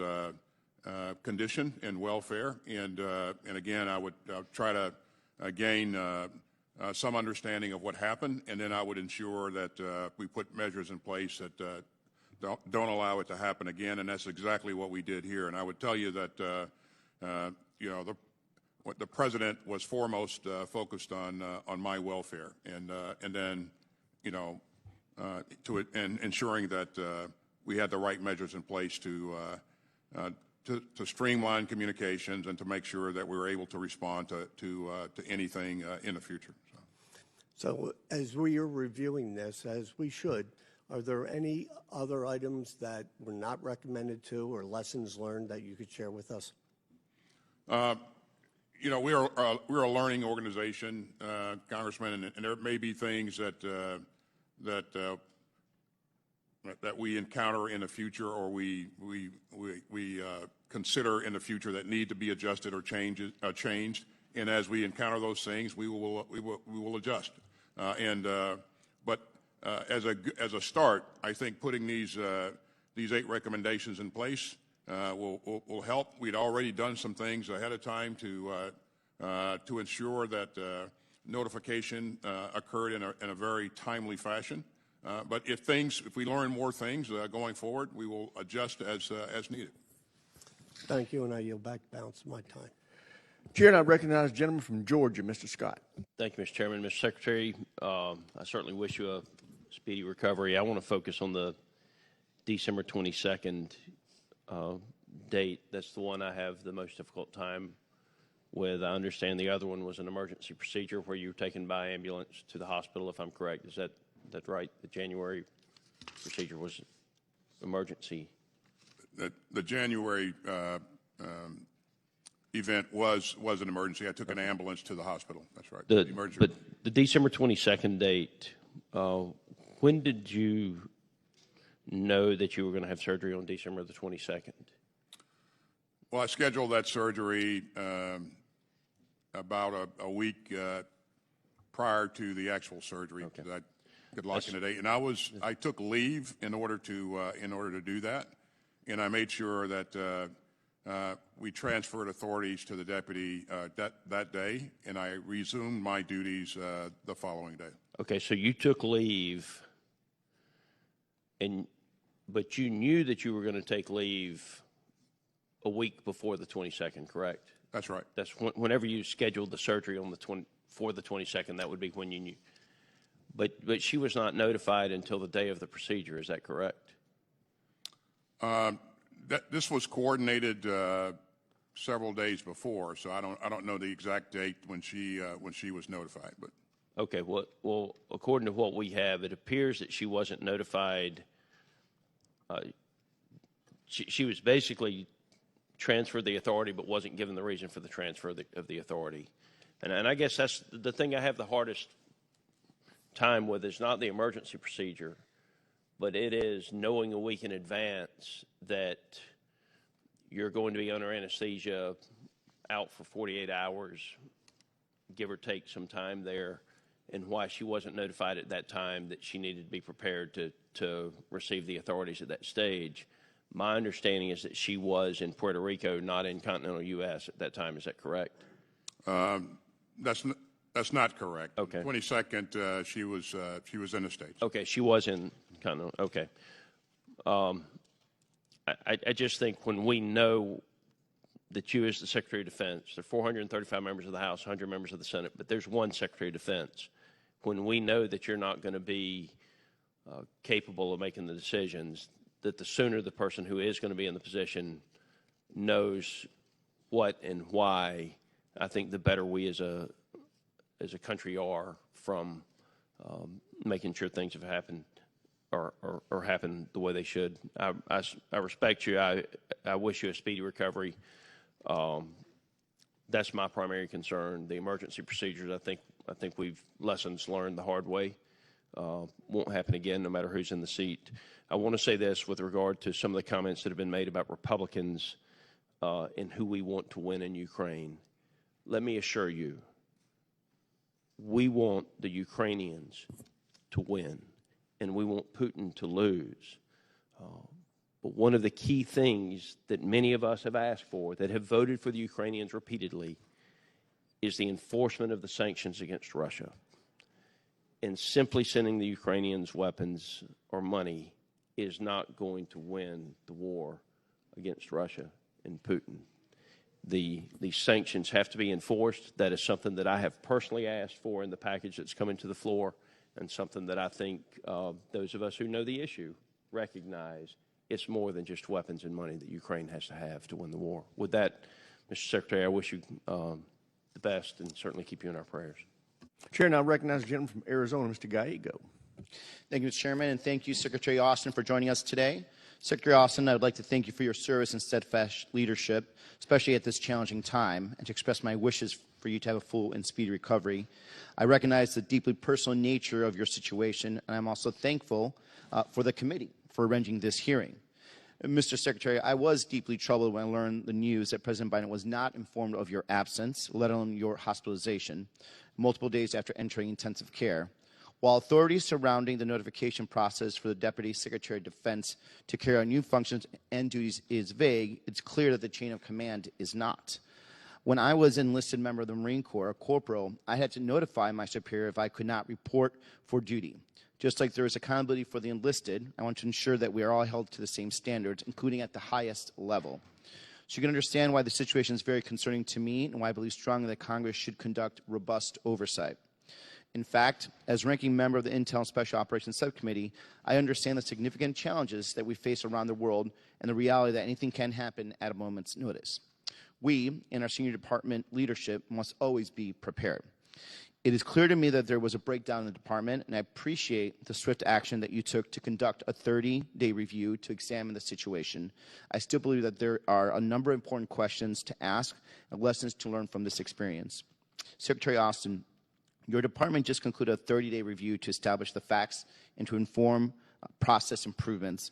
condition and welfare. And again, I would try to gain some understanding of what happened, and then I would ensure that we put measures in place that don't allow it to happen again, and that's exactly what we did here. And I would tell you that the president was foremost focused on my welfare, and then and ensuring that we had the right measures in place to streamline communications and to make sure that we were able to respond to anything in the future. So as we are reviewing this, as we should, are there any other items that were not recommended to or lessons learned that you could share with us? We're a learning organization, Congressman, and there may be things that we encounter in the future or we consider in the future that need to be adjusted or changed. And as we encounter those things, we will adjust. But as a start, I think putting these 8 recommendations in place will help. We'd already done some things ahead of time to ensure that notification occurred in a very timely fashion. But if we learn more things going forward, we will adjust as needed. Thank you, and I yield back the balance of my time. Chair, and I recognize the gentleman from Georgia, Mr. Scott. Thank you, Mr. Chairman. Mr. Secretary, I certainly wish you a speedy recovery. I want to focus on the December 22nd date. That's the one I have the most difficult time with. I understand the other one was an emergency procedure where you were taken by ambulance to the hospital, if I'm correct. Is that right? The January procedure was emergency. The January event was an emergency. I took an ambulance to the hospital. That's right. But the December 22nd date, when did you know that you were going to have surgery on December the 22nd? Well, I scheduled that surgery about a week prior to the actual surgery. Okay. I could lock in a date, and I took leave in order to do that, and I made sure that we transferred authorities to the deputy that day, and I resumed my duties the following day. Okay, so you took leave, but you knew that you were going to take leave a week before the 22nd, correct? That's right. That's whenever you scheduled the surgery for the 22nd. That would be when you knew. But she was not notified until the day of the procedure. Is that correct? This was coordinated several days before, so I don't know the exact date when she was notified. But okay, well, according to what we have, it appears that she wasn't notified. She was basically transferred the authority, but wasn't given the reason for the transfer of the authority. And I guess that's the thing I have the hardest time with is not the emergency procedure, but it is knowing a week in advance that you're going to be under anesthesia, out for 48 hours, give or take some time there, and why she wasn't notified at that time that she needed to be prepared to receive the authorities at that stage. My understanding is that she was in Puerto Rico, not in continental U.S. at that time. Is that correct? That's not correct. Okay. 22nd, she was in the States. Okay, she was in continental. Okay. I just think when we know that you, as the Secretary of Defense, there are 435 members of the House, 100 members of the Senate, but there's one Secretary of Defense. When we know that you're not going to be capable of making the decisions, that the sooner the person who is going to be in the position knows what and why, I think the better we as a country are from making sure things have happened or happen the way they should. I respect you. I wish you a speedy recovery. That's my primary concern. The emergency procedures, I think we've lessons learned the hard way. Won't happen again, no matter who's in the seat. I want to say this with regard to some of the comments that have been made about Republicans and who we want to win in Ukraine. Let me assure you, we want the Ukrainians to win, and we want Putin to lose. But one of the key things that many of us have asked for, that have voted for the Ukrainians repeatedly, is the enforcement of the sanctions against Russia. And simply sending the Ukrainians weapons or money is not going to win the war against Russia and Putin. The sanctions have to be enforced. That is something that I have personally asked for in the package that's coming to the floor, and something that I think those of us who know the issue recognize it's more than just weapons and money that Ukraine has to have to win the war. With that, Mr. Secretary, I wish you the best and certainly keep you in our prayers. Chair now recognizes the gentleman from Arizona, Mr. Gallego. Thank you, Mr. Chairman, and thank you, Secretary Austin, for joining us today. Secretary Austin, I would like to thank you for your service and steadfast leadership, especially at this challenging time, and to express my wishes for you to have a full and speedy recovery. I recognize the deeply personal nature of your situation, and I'm also thankful for the committee for arranging this hearing. Mr. Secretary, I was deeply troubled when I learned the news that President Biden was not informed of your absence, let alone your hospitalization, multiple days after entering intensive care. While authorities surrounding the notification process for the Deputy Secretary of Defense to carry out new functions and duties is vague, it's clear that the chain of command is not. When I was an enlisted member of the Marine Corps, a corporal, I had to notify my superior if I could not report for duty. Just like there is accountability for the enlisted, I want to ensure that we are all held to the same standards, including at the highest level. So you can understand why the situation is very concerning to me and why I believe strongly that Congress should conduct robust oversight. In fact, as ranking member of the Intel Special Operations Subcommittee, I understand the significant challenges that we face around the world and the reality that anything can happen at a moment's notice. We, in our senior department leadership, must always be prepared. It is clear to me that there was a breakdown in the department, and I appreciate the swift action that you took to conduct a 30-day review to examine the situation. I still believe that there are a number of important questions to ask and lessons to learn from this experience. Secretary Austin, your department just concluded a 30-day review to establish the facts and to inform process improvements.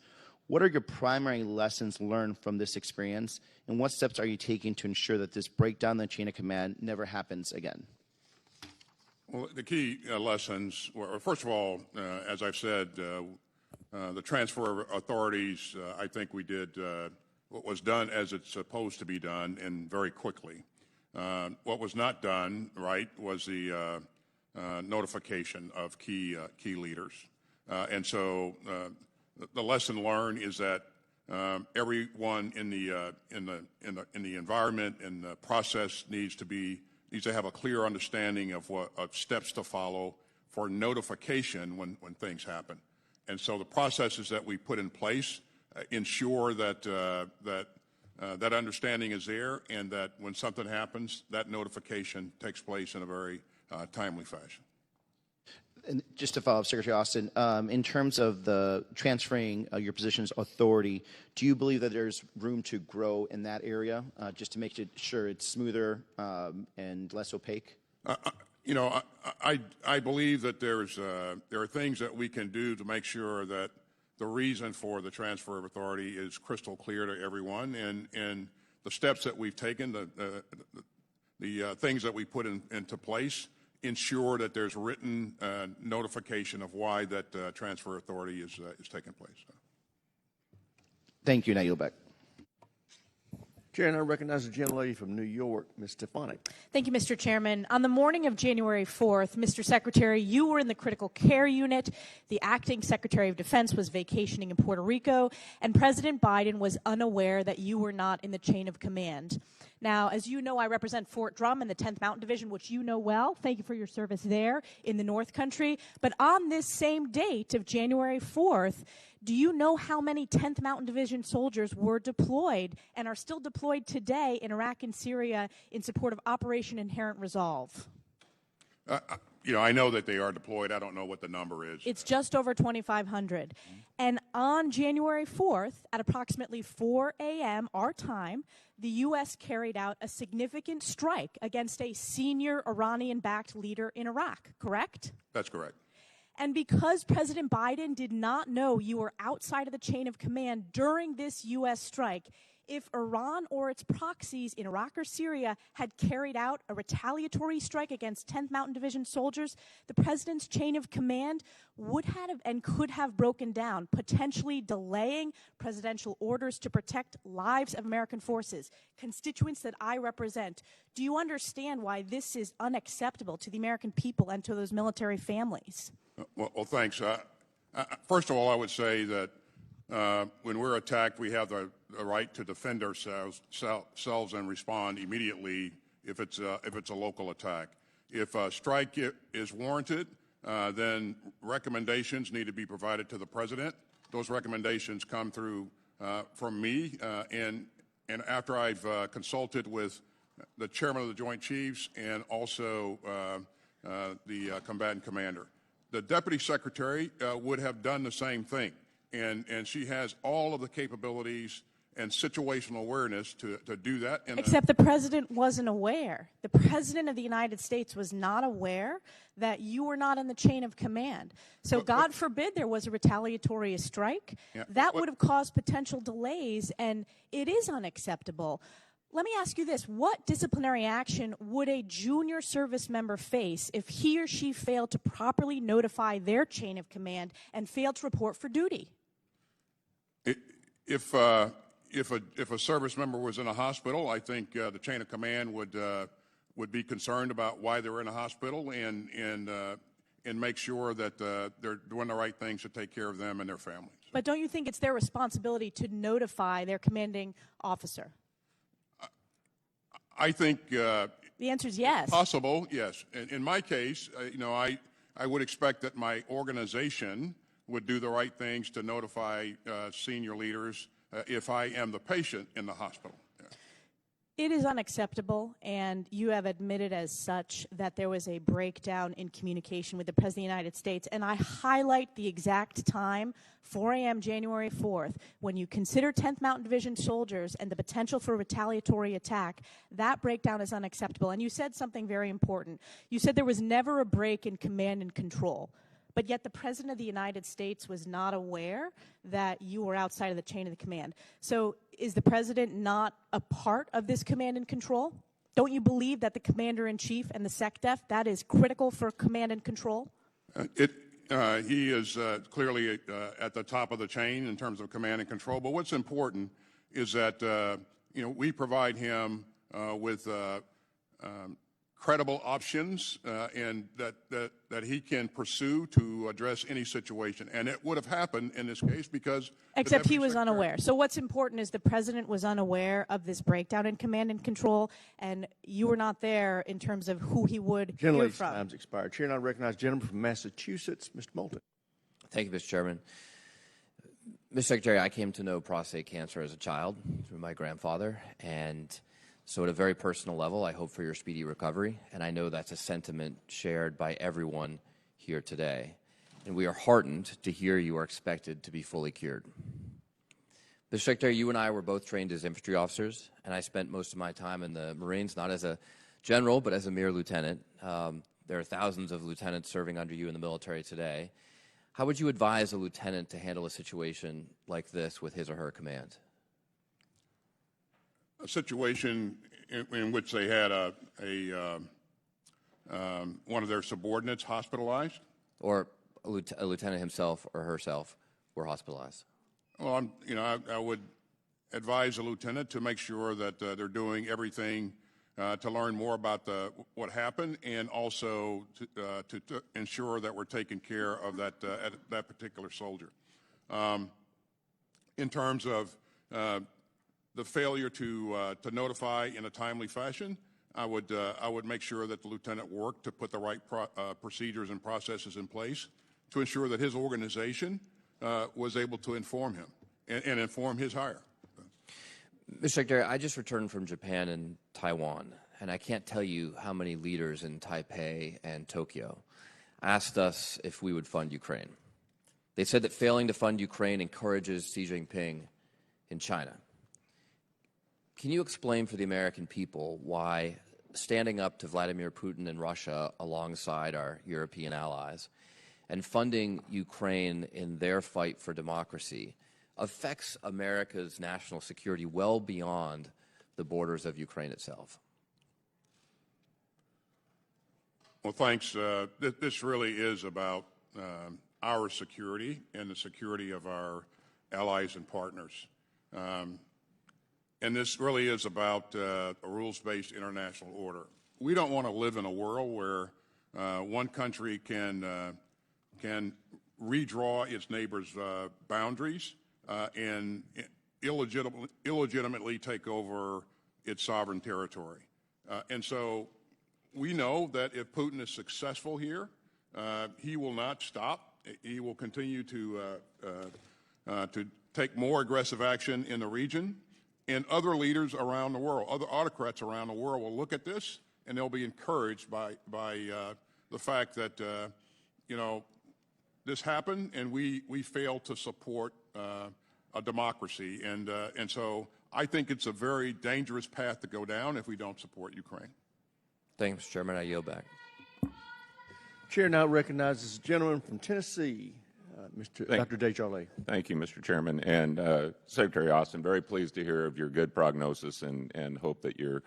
What are your primary lessons learned from this experience, and what steps are you taking to ensure that this breakdown in the chain of command never happens again? Well, the key lessons were, first of all, as I've said, the transfer of authorities, I think we did what was done as it's supposed to be done and very quickly. What was not done right was the notification of key leaders. And so the lesson learned is that everyone in the environment and the process needs to have a clear understanding of steps to follow for notification when things happen. And so the processes that we put in place ensure that that understanding is there, and that when something happens, that notification takes place in a very timely fashion. And just to follow up, Secretary Austin, in terms of the transferring your position's authority, do you believe that there's room to grow in that area, just to make sure it's smoother and less opaque? I believe that there are things that we can do to make sure that the reason for the transfer of authority is crystal clear to everyone, and the steps that we've taken, the things that we put into place, ensure that there's written notification of why that transfer authority is taking place. Thank you. Now yield back. Chair, and I recognize the gentlelady from New York, Ms. Stefanik. Thank you, Mr. Chairman. On the morning of January 4th, Mr. Secretary, you were in the critical care unit. The acting Secretary of Defense was vacationing in Puerto Rico, and President Biden was unaware that you were not in the chain of command. Now, as you know, I represent Fort Drum in the 10th Mountain Division, which you know well. Thank you for your service there in the North Country. But on this same date of January 4th, do you know how many 10th Mountain Division soldiers were deployed and are still deployed today in Iraq and Syria in support of Operation Inherent Resolve? I know that they are deployed. I don't know what the number is. It's just over 2,500. And on January 4th, at approximately 4 a.m. our time, the U.S. carried out a significant strike against a senior Iranian-backed leader in Iraq, correct? That's correct. And because President Biden did not know you were outside of the chain of command during this U.S. strike, if Iran or its proxies in Iraq or Syria had carried out a retaliatory strike against 10th Mountain Division soldiers, the president's chain of command would have and could have broken down, potentially delaying presidential orders to protect lives of American forces, constituents that I represent. Do you understand why this is unacceptable to the American people and to those military families? Well, thanks. First of all, I would say that when we're attacked, we have the right to defend ourselves and respond immediately if it's a local attack. If a strike is warranted, then recommendations need to be provided to the president. Those recommendations come through from me, and after I've consulted with the chairman of the Joint Chiefs and also the combatant commander. The deputy secretary would have done the same thing, and she has all of the capabilities and situational awareness to do that. Except the president wasn't aware. The president of the United States was not aware that you were not in the chain of command. So God forbid there was a retaliatory strike. Yeah, that would have caused potential delays, and it is unacceptable. Let me ask you this. What disciplinary action would a junior service member face if he or she failed to properly notify their chain of command and failed to report for duty? If a service member was in a hospital, I think the chain of command would be concerned about why they were in a hospital and make sure that they're doing the right things to take care of them and their families. But don't you think it's their responsibility to notify their commanding officer? I think the answer is yes. Possible, yes. In my case, I would expect that my organization would do the right things to notify senior leaders if I am the patient in the hospital. It is unacceptable, and you have admitted as such that there was a breakdown in communication with the President of the United States. And I highlight the exact time, 4 a.m. January 4th, when you consider 10th Mountain Division soldiers and the potential for a retaliatory attack. That breakdown is unacceptable. And you said something very important. You said there was never a break in command and control. But yet the President of the United States was not aware that you were outside of the chain of the command. So is the President not a part of this command and control? Don't you believe that the Commander-in-Chief and the SecDef, that is critical for command and control? He is clearly at the top of the chain in terms of command and control. But what's important is that we provide him with credible options and that he can pursue to address any situation. And it would have happened in this case because... Except he was unaware. So what's important is the President was unaware of this breakdown in command and control, and you were not there in terms of who he would hear from. Time's expired. Chair, I recognize the gentleman from Massachusetts, Mr. Moulton. Thank you, Mr. Chairman. Mr. Secretary, I came to know prostate cancer as a child through my grandfather, and so at a very personal level, I hope for your speedy recovery, and I know that's a sentiment shared by everyone here today. And we are heartened to hear you are expected to be fully cured. Mr. Secretary, you and I were both trained as infantry officers, and I spent most of my time in the Marines, not as a general, but as a mere lieutenant. There are thousands of lieutenants serving under you in the military today. How would you advise a lieutenant to handle a situation like this with his or her command? A situation in which they had one of their subordinates hospitalized, or a lieutenant himself or herself were hospitalized. Well, I advise the lieutenant to make sure that they're doing everything to learn more about what happened, and also to ensure that we're taking care of that particular soldier. In terms of the failure to notify in a timely fashion, I would make sure that the lieutenant worked to put the right procedures and processes in place to ensure that his organization was able to inform him and inform his hire. Mr. Secretary, I just returned from Japan and Taiwan, and I can't tell you how many leaders in Taipei and Tokyo asked us if we would fund Ukraine. They said that failing to fund Ukraine encourages Xi Jinping in China. Can you explain for the American people why standing up to Vladimir Putin and Russia alongside our European allies and funding Ukraine in their fight for democracy affects America's national security well beyond the borders of Ukraine itself? Well, thanks. This really is about our security and the security of our allies and partners. And this really is about a rules-based international order. We don't want to live in a world where one country can redraw its neighbors' boundaries and illegitimately take over its sovereign territory. And so we know that if Putin is successful here, he will not stop. He will continue to take more aggressive action in the region. And other leaders around the world, other autocrats around the world will look at this, and they'll be encouraged by the fact that, this happened, and we failed to support a democracy. And so I think it's a very dangerous path to go down if we don't support Ukraine. Thank you, Mr. Chairman. I yield back. Chair now recognizes the gentleman from Tennessee, Dr. Desjardins. Thank you, Mr. Chairman. And Secretary Austin, very pleased to hear of your good prognosis and hope that your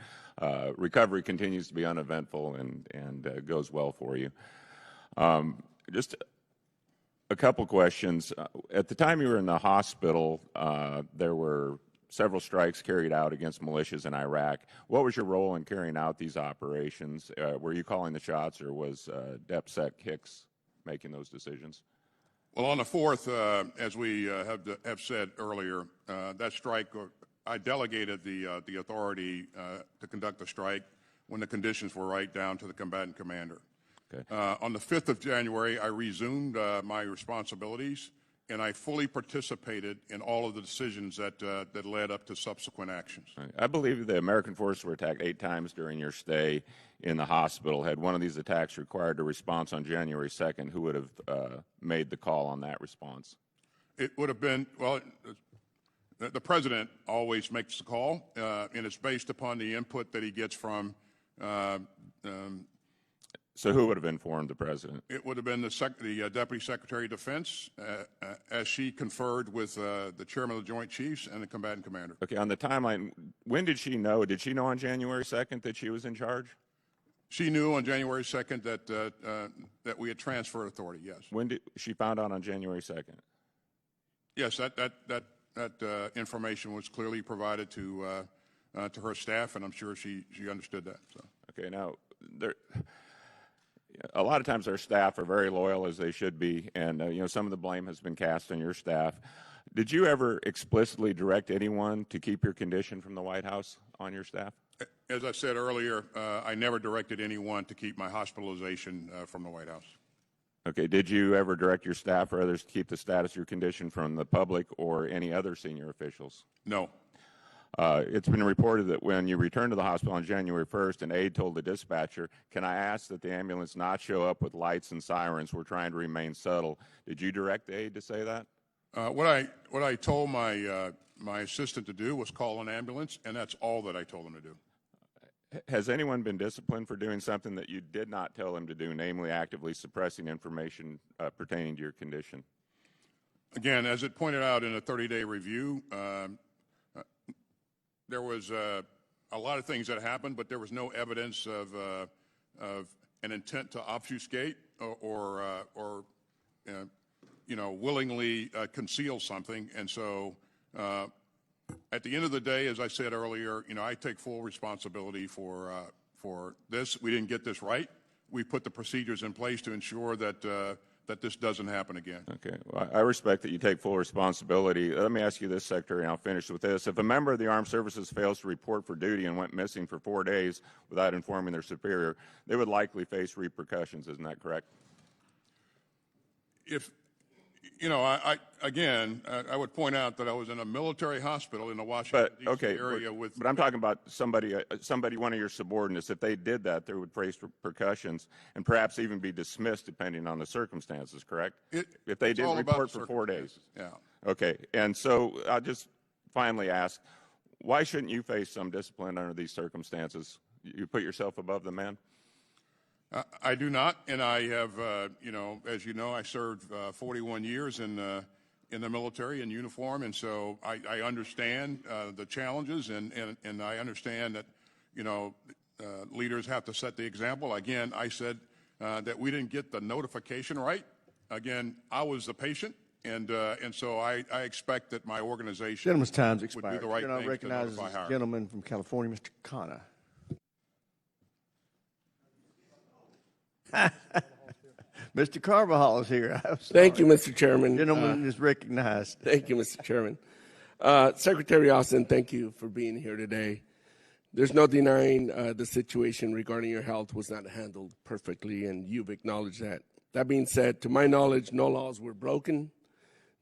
recovery continues to be uneventful and goes well for you. Just a couple questions. At the time you were in the hospital, there were several strikes carried out against militias in Iraq. What was your role in carrying out these operations? Were you calling the shots, or was DepSec Hicks making those decisions? Well, on the 4th, as we have said earlier, that strike, I delegated the authority to conduct the strike when the conditions were right down to the combatant commander. Okay. On the 5th of January, I resumed my responsibilities, and I fully participated in all of the decisions that led up to subsequent actions. I believe the American forces were attacked 8 times during your stay in the hospital. Had one of these attacks required a response on January 2nd, who would have made the call on that response? It would have been, well, the president always makes the call, and it's based upon the input that he gets from So who would have informed the president? It would have been the Deputy Secretary of Defense, as she conferred with the Chairman of the Joint Chiefs and the combatant commander. Okay, on the timeline, when did she know? Did she know on January 2nd that she was in charge? She knew on January 2nd that we had transferred authority, yes. When did she found out on January 2nd? Yes, that information was clearly provided to her staff, and I'm sure she understood that. So. Okay, now, a lot of times our staff are very loyal, as they should be, and some of the blame has been cast on your staff. Did you ever explicitly direct anyone to keep your condition from the White House on your staff? As I said earlier, I never directed anyone to keep my hospitalization from the White House. Okay, did you ever direct your staff or others to keep the status of your condition from the public or any other senior officials? No. It's been reported that when you returned to the hospital on January 1st, an aide told the dispatcher, "Can I ask that the ambulance not show up with lights and sirens? We're trying to remain subtle." Did you direct the aide to say that? What I told my assistant to do was call an ambulance, and that's all that I told him to do. Has anyone been disciplined for doing something that you did not tell them to do, namely actively suppressing information pertaining to your condition? Again, as it pointed out in a 30-day review, there was a lot of things that happened, but there was no evidence of an intent to obfuscate or willingly conceal something. And so At the end of the day, as I said earlier, I take full responsibility for this. We didn't get this right. We put the procedures in place to ensure that that this doesn't happen again. Okay. Well, I respect that you take full responsibility. Let me ask you this, Secretary, and I'll finish with this. If a member of the Armed Services fails to report for duty and went missing for 4 days without informing their superior, they would likely face repercussions. Isn't that correct? If I would point out that I was in a military hospital in the Washington, D.C. area with. But I'm talking about somebody, one of your subordinates. If they did that, they would face repercussions and perhaps even be dismissed, depending on the circumstances. Correct? If they didn't report for 4 days. Yeah. Okay. And so I'll just finally ask, why shouldn't you face some discipline under these circumstances? You put yourself above the man? I do not, and I have, as you know, I served 41 years in the military in uniform, and so I understand the challenges, and I understand that, leaders have to set the example. Again, I said that we didn't get the notification right. Again, I was the patient, and so I expect that my organization Gentleman's time's would expired. do the right I thing recognize to notify the her. gentleman from California, Mr. Khanna. Mr. Carvajal is here. Thank you, Mr. Chairman. Gentleman is recognized. Thank you, Mr. Chairman. Secretary Austin, thank you for being here today. There's no denying the situation regarding your health was not handled perfectly, and you've acknowledged that. That being said, to my knowledge, no laws were broken.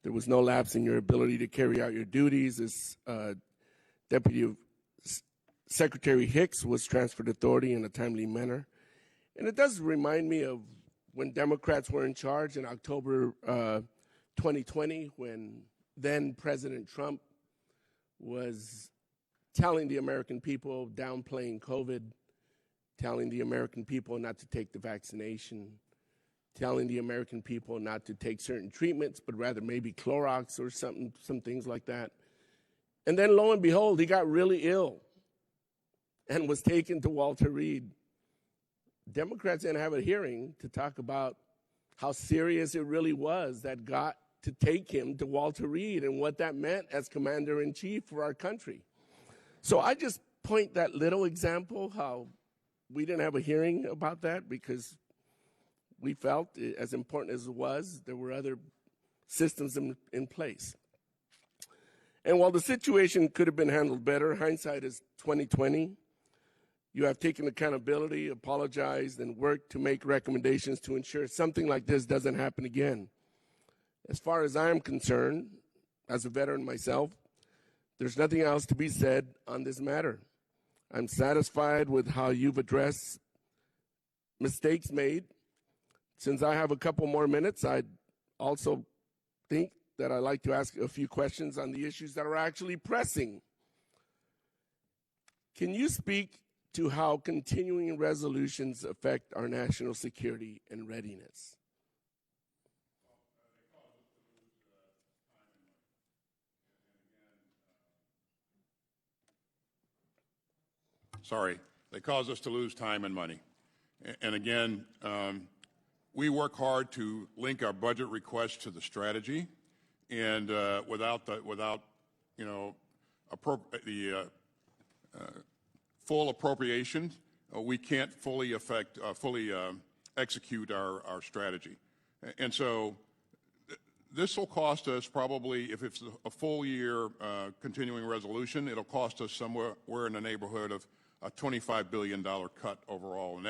There was no lapse in your ability to carry out your duties as Deputy Secretary Hicks was transferred authority in a timely manner. And it does remind me of when Democrats were in charge in October 2020, when then President Trump was telling the American people, downplaying COVID, telling the American people not to take the vaccination, telling the American people not to take certain treatments, but rather maybe Clorox or some things like that. And then lo and behold, he got really ill and was taken to Walter Reed. Democrats didn't have a hearing to talk about how serious it really was that got to take him to Walter Reed and what that meant as commander-in-chief for our country. So I just point that little example, how we didn't have a hearing about that because we felt, as important as it was, there were other systems in place. And while the situation could have been handled better, hindsight is 2020. You have taken accountability, apologized, and worked to make recommendations to ensure something like this doesn't happen again. As far as I am concerned, as a veteran myself, there's nothing else to be said on this matter. I'm satisfied with how you've addressed mistakes made. Since I have a couple more minutes, I'd also think that I'd like to ask a few questions on the issues that are actually pressing. Can you speak to how continuing resolutions affect our national security and readiness? Sorry, they cause us to lose time and money. And again, we work hard to link our budget requests to the strategy, and without the full appropriation, we can't fully execute our strategy. And so this will cost us probably, if it's a full year continuing resolution, it'll cost us somewhere in the neighborhood of a $25 billion cut overall. And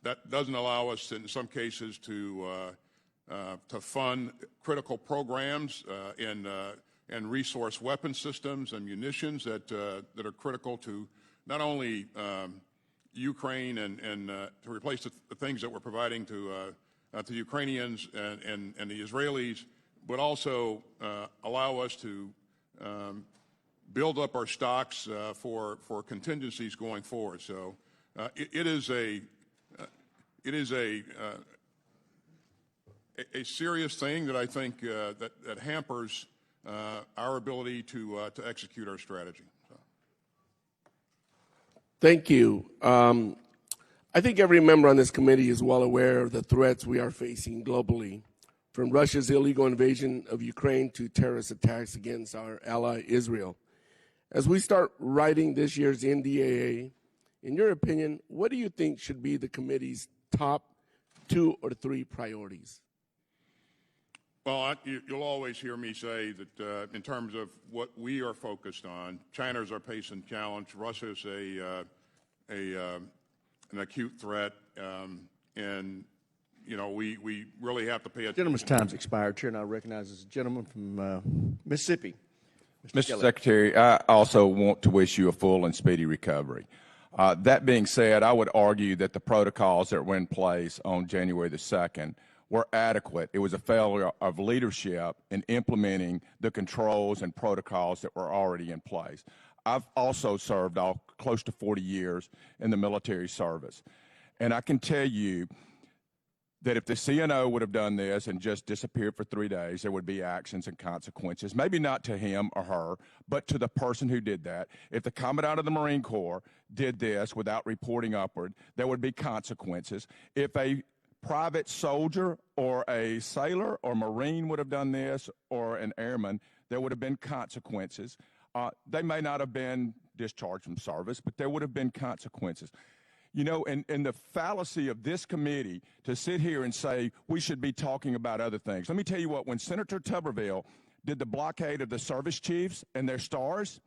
that doesn't allow us, in some cases, to fund critical programs and resource weapon systems and munitions that are critical to not only Ukraine and to replace the things that we're providing to the Ukrainians and the Israelis, but also allow us to build up our stocks for contingencies going forward. So it is a serious thing that I think that hampers our ability to execute our strategy. So. Thank you. I think every member on this committee is well aware of the threats we are facing globally, from Russia's illegal invasion of Ukraine to terrorist attacks against our ally Israel. As we start writing this year's NDAA, in your opinion, what do you think should be the committee's top 2 or 3 priorities? Well, you'll always hear me say that in terms of what we are focused on, China's our pacing challenge, Russia's an acute threat, and you know we really have to pay attention. Gentleman's time's expired. Chair now recognizes a gentleman from Mississippi. Mr. Secretary, I also want to wish you a full and speedy recovery. That being said, I would argue that the protocols that were in place on January the 2nd were adequate. It was a failure of leadership in implementing the controls and protocols that were already in place. I've also served close to 40 years in the military service, and I can tell you that if the CNO would have done this and just disappeared for 3 days, there would be actions and consequences, maybe not to him or her, but to the person who did that. If the Commandant of the Marine Corps did this without reporting upward, there would be consequences. If a private soldier or a sailor or Marine would have done this, or an airman, there would have been consequences. They may not have been discharged from service, but there would have been consequences. You know, and the fallacy of this committee to sit here and say we should be talking about other things. Let me tell you what, when Senator Tuberville did the blockade of the service chiefs and their stars,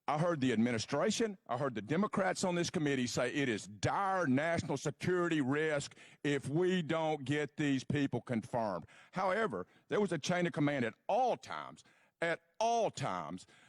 I heard the administration, I heard the Democrats on this committee say it is dire national security risk if we don't get these people confirmed. However, there was a chain of command at all times,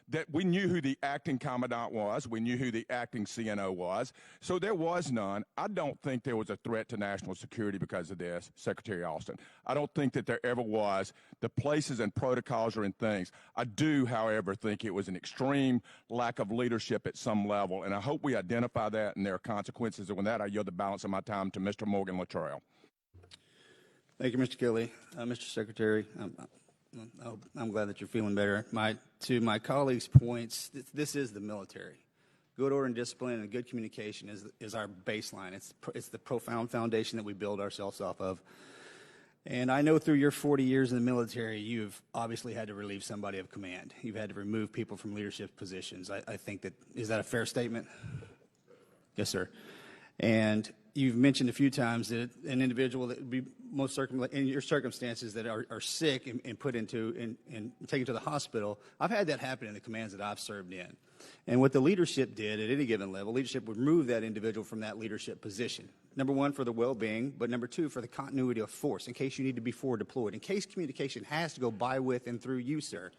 that we knew who the acting commandant was, we knew who the acting CNO was, so there was none. I don't think there was a threat to national security because of this, Secretary Austin. I don't think that there ever was. The places and protocols are in things. I do, however, think it was an extreme lack of leadership at some level, and I hope we identify that and there are consequences. And with that, I yield the balance of my time to Mr. Morgan Luttrell. Thank you, Mr. Gilley. Mr. Secretary, I'm glad that you're feeling better. To my colleagues' points, this is the military. Good order and discipline and good communication is our baseline. It's the profound foundation that we build ourselves off of. And I know through your 40 years in the military, you've obviously had to relieve somebody of command. You've had to remove people from leadership positions. I think is that a fair statement? Yes, sir. And you've mentioned a few times that an individual that would be in your circumstances that are sick and put into and taken to the hospital. I've had that happen in the commands that I've served in. And what the leadership did at any given level, leadership would remove that individual from that leadership position. Number one, for the well-being, but number two, for the continuity of force, in case you need to be forward deployed, in case communication has to go by, with, and through you, sir.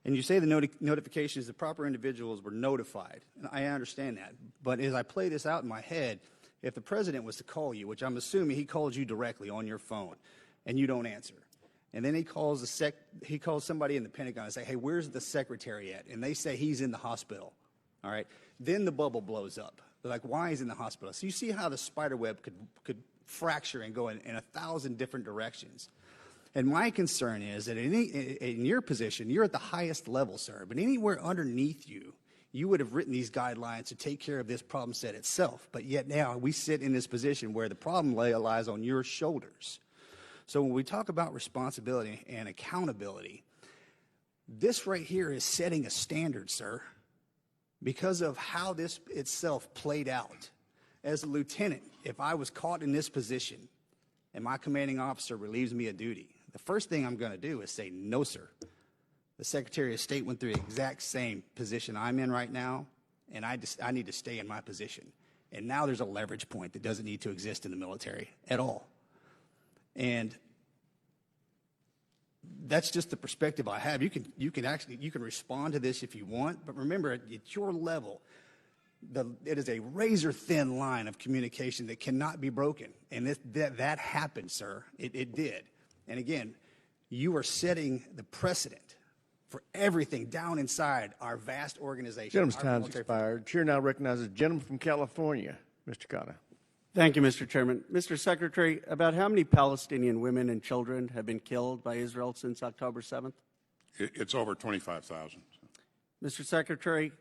And you say the notifications, the proper individuals were notified. And I understand that. But as I play this out in my head, if the president was to call you, which I'm assuming he called you directly on your phone, and you don't answer, and then he calls somebody in the Pentagon and say, "Hey, where's the secretary at?" And they say he's in the hospital. All right, then the bubble blows up. They're like, "Why is he in the hospital?" So you see how the spider web could fracture and go in 1,000 different directions. And my concern is that in your position, you're at the highest level, sir, but anywhere underneath you, you would have written these guidelines to take care of this problem set itself. But yet now we sit in this position where the problem lies on your shoulders. So when we talk about responsibility and accountability, this right here is setting a standard, sir, because of how this itself played out. As a lieutenant, if I was caught in this position and my commanding officer relieves me of duty, the first thing I'm going to do is say, "No, sir." The Secretary of State went through the exact same position I'm in right now, and I need to stay in my position. And now there's a leverage point that doesn't need to exist in the military at all. And that's just the perspective I have. You can respond to this if you want, but remember, at your level, it is a razor-thin line of communication that cannot be broken. And that happened, sir. It did. And again, you are setting the precedent for everything down inside our vast organization. Gentleman's time's expired. Chair now recognizes the gentleman from California, Mr. Cotta. Thank you, Mr. Chairman. Mr. Secretary, about how many Palestinian women and children have been killed by Israel since October 7th? It's over 25,000. Mr. Secretary,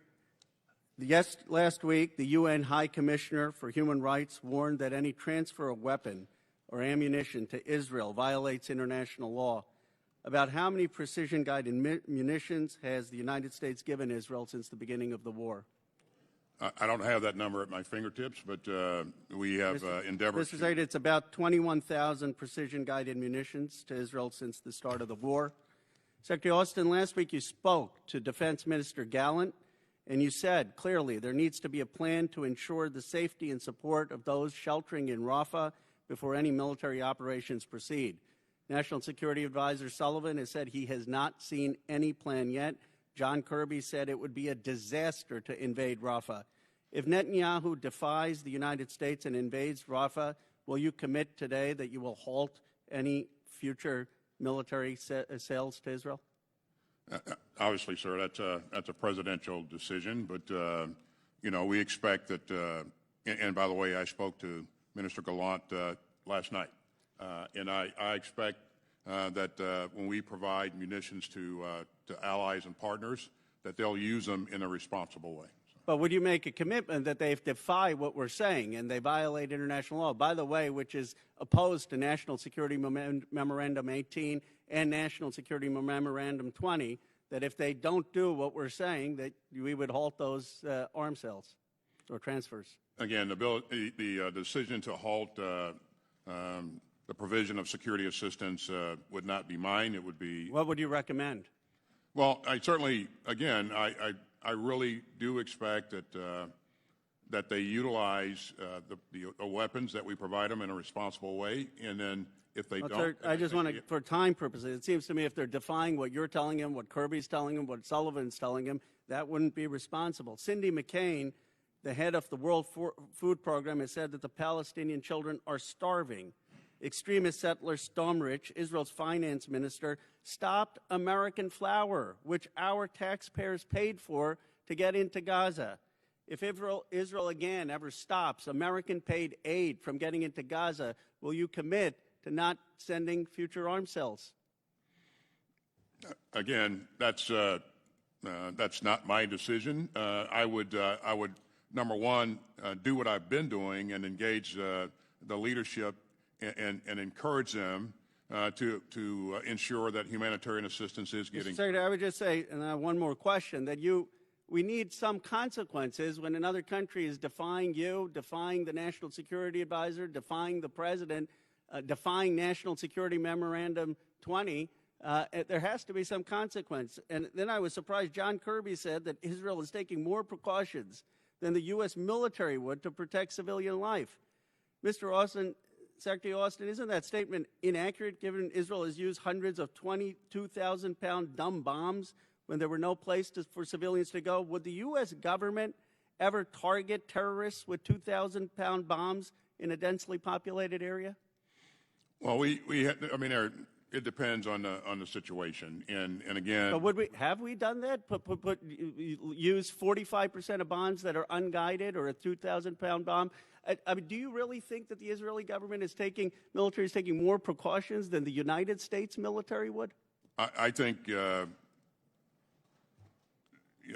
last week, the UN High Commissioner for Human Rights warned that any transfer of weapon or ammunition to Israel violates international law. About how many precision-guided munitions has the United States given Israel since the beginning of the war? I don't have that number at my fingertips, but we have endeavored Mr. Secretary, it's about 21,000 precision-guided munitions to Israel since the start of the war. Secretary Austin, last week you spoke to Defense Minister Gallant, and you said clearly there needs to be a plan to ensure the safety and support of those sheltering in Rafah before any military operations proceed. National Security Advisor Sullivan has said he has not seen any plan yet. John Kirby said it would be a disaster to invade Rafah. If Netanyahu defies the United States and invades Rafah, will you commit today that you will halt any future military sales to Israel? Obviously, sir, that's a presidential decision, but we expect that. And by the way, I spoke to Minister Gallant last night, and I expect that when we provide munitions to allies and partners, that they'll use them in a responsible way. But would you make a commitment that they defy what we're saying and they violate international law, by the way, which is opposed to National Security Memorandum 18 and National Security Memorandum 20, that if they don't do what we're saying, that we would halt those arms sales or transfers? Again, the decision to halt the provision of security assistance would not be mine. It would be. What would you recommend? Well, I certainly, again, I really do expect that they utilize the weapons that we provide them in a responsible way, and then if they don't. Sir, I just want to, for time purposes, it seems to me if they're defying what you're telling them, what Kirby's telling them, what Sullivan's telling them, that wouldn't be responsible. Cindy McCain, the head of the World Food Program, has said that the Palestinian children are starving. Extremist settler Stomrich, Israel's finance minister, stopped American flour, which our taxpayers paid for to get into Gaza. If Israel again ever stops American-paid aid from getting into Gaza, will you commit to not sending future arms sales? Again, that's not my decision. I would, number one, do what I've been doing and engage the leadership and encourage them to ensure that humanitarian assistance is getting. Mr. Secretary, I would just say, and I have one more question, that we need some consequences when another country is defying you, defying the National Security Advisor, defying the President, defying National Security Memorandum 20. There has to be some consequence. And then I was surprised John Kirby said that Israel is taking more precautions than the U.S. military would to protect civilian life. Mr. Austin, Secretary Austin, isn't that statement inaccurate given Israel has used hundreds of 22,000-pound dumb bombs when there were no place for civilians to go? Would the U.S. government ever target terrorists with 2,000-pound bombs in a densely populated area? Well, it depends on the situation, and again. But have we done that? Use 45% of bombs that are unguided or a 2,000-pound bomb? Do you really think that the Israeli government military is taking more precautions than the United States military would? I think,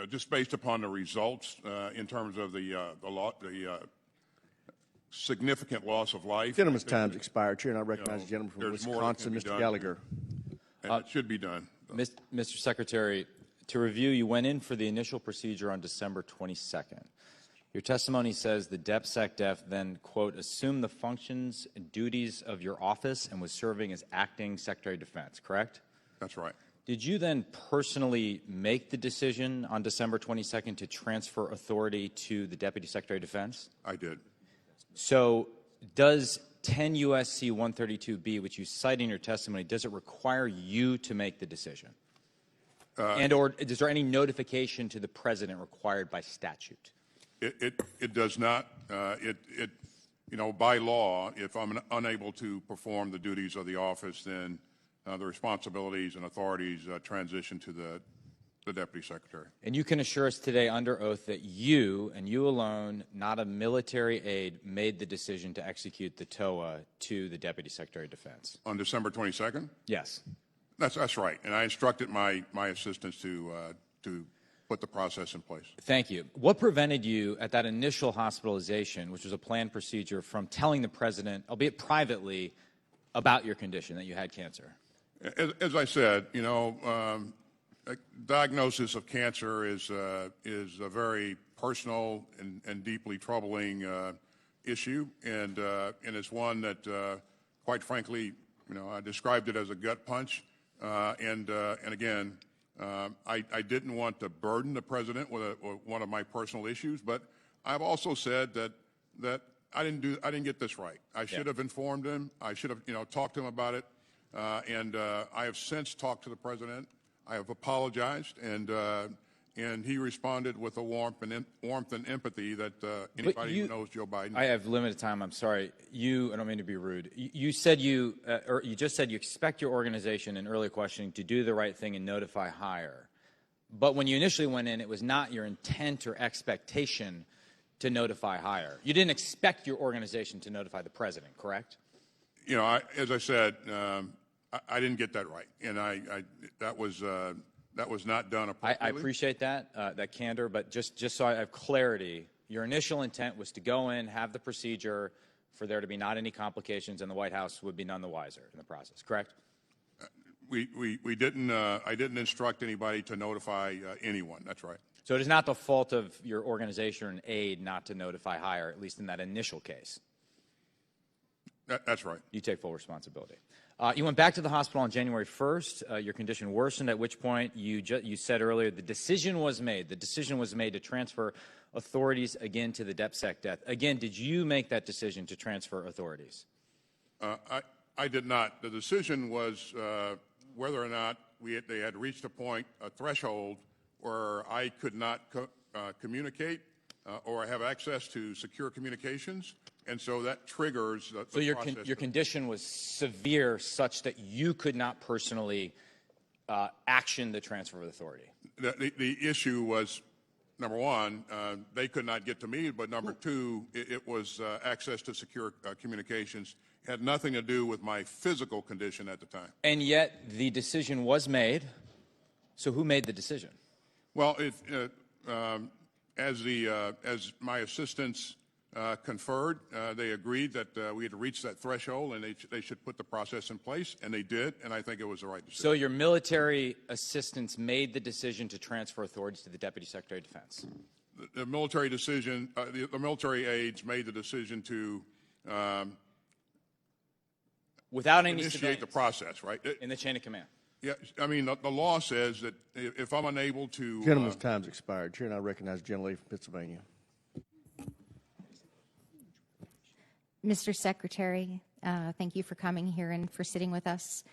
just based upon the results in terms of the significant loss of life. Gentleman's time's expired, Chair, and I recognize the gentleman from Wisconsin, Mr. Gallagher. And it should be done. Mr. Secretary, to review, you went in for the initial procedure on December 22nd. Your testimony says the DepSecDef then, quote, assumed the functions and duties of your office and was serving as acting Secretary of Defense, correct? That's right. Did you then personally make the decision on December 22nd to transfer authority to the Deputy Secretary of Defense? I did. So does 10 U.S.C. 132B, which you cite in your testimony, does it require you to make the decision? Or is there any notification to the President required by statute? It does not. By law, if I'm unable to perform the duties of the office, then the responsibilities and authorities transition to the Deputy Secretary. And you can assure us today under oath that you, and you alone, not a military aide, made the decision to execute the TOA to the Deputy Secretary of Defense. On December 22nd? Yes. That's right. And I instructed my assistants to put the process in place. Thank you. What prevented you at that initial hospitalization, which was a planned procedure, from telling the president, albeit privately, about your condition, that you had cancer? As I said, you know, a diagnosis of cancer is a very personal and deeply troubling issue, and it's one that, quite frankly, you know, I described it as a gut punch, and again, I didn't want to burden the president with one of my personal issues, but I've also said that I didn't get this right. I should have informed him. I should have, you know, talked to him about it, and I have since talked to the president. I have apologized, and he responded with a warmth and empathy that anybody who knows Joe Biden. I have limited time. I'm sorry. I don't mean to be rude. You said or you just said you expect your organization in earlier questioning to do the right thing and notify higher. But when you initially went in, it was not your intent or expectation to notify higher. You didn't expect your organization to notify the president, correct? You know, as I said, I didn't get that right, and that was not done appropriately. I appreciate that candor, but just so I have clarity, your initial intent was to go in, have the procedure, for there to be not any complications, and the White House would be none the wiser in the process, correct? We didn't. I didn't instruct anybody to notify anyone. That's right. So it is not the fault of your organization or an aide not to notify higher, at least in that initial case. That's right. You take full responsibility. You went back to the hospital on January 1st. Your condition worsened, at which point you said earlier the decision was made. The decision was made to transfer authorities again to the DepSec death. Again, did you make that decision to transfer authorities? I did not. The decision was whether or not they had reached a threshold where I could not communicate or have access to secure communications. And so that triggers the process. Your condition was severe such that you could not personally action the transfer of authority. The issue was, number one, they could not get to me, but number two, it was access to secure communications. It had nothing to do with my physical condition at the time. And yet the decision was made. So who made the decision? Well, as my assistants conferred, they agreed that we had reached that threshold and they should put the process in place, and they did, and I think it was the right decision. So your military assistants made the decision to transfer authorities to the Deputy Secretary of Defense? The military decision, the military aides made the decision to without any initiate the process, right? In the chain of command. Yeah, I mean, the law says that if I'm unable to... Gentleman's time's expired. Chair, and I recognize the gentlelady from Pennsylvania. Mr. Secretary, thank you for coming here and for sitting with us.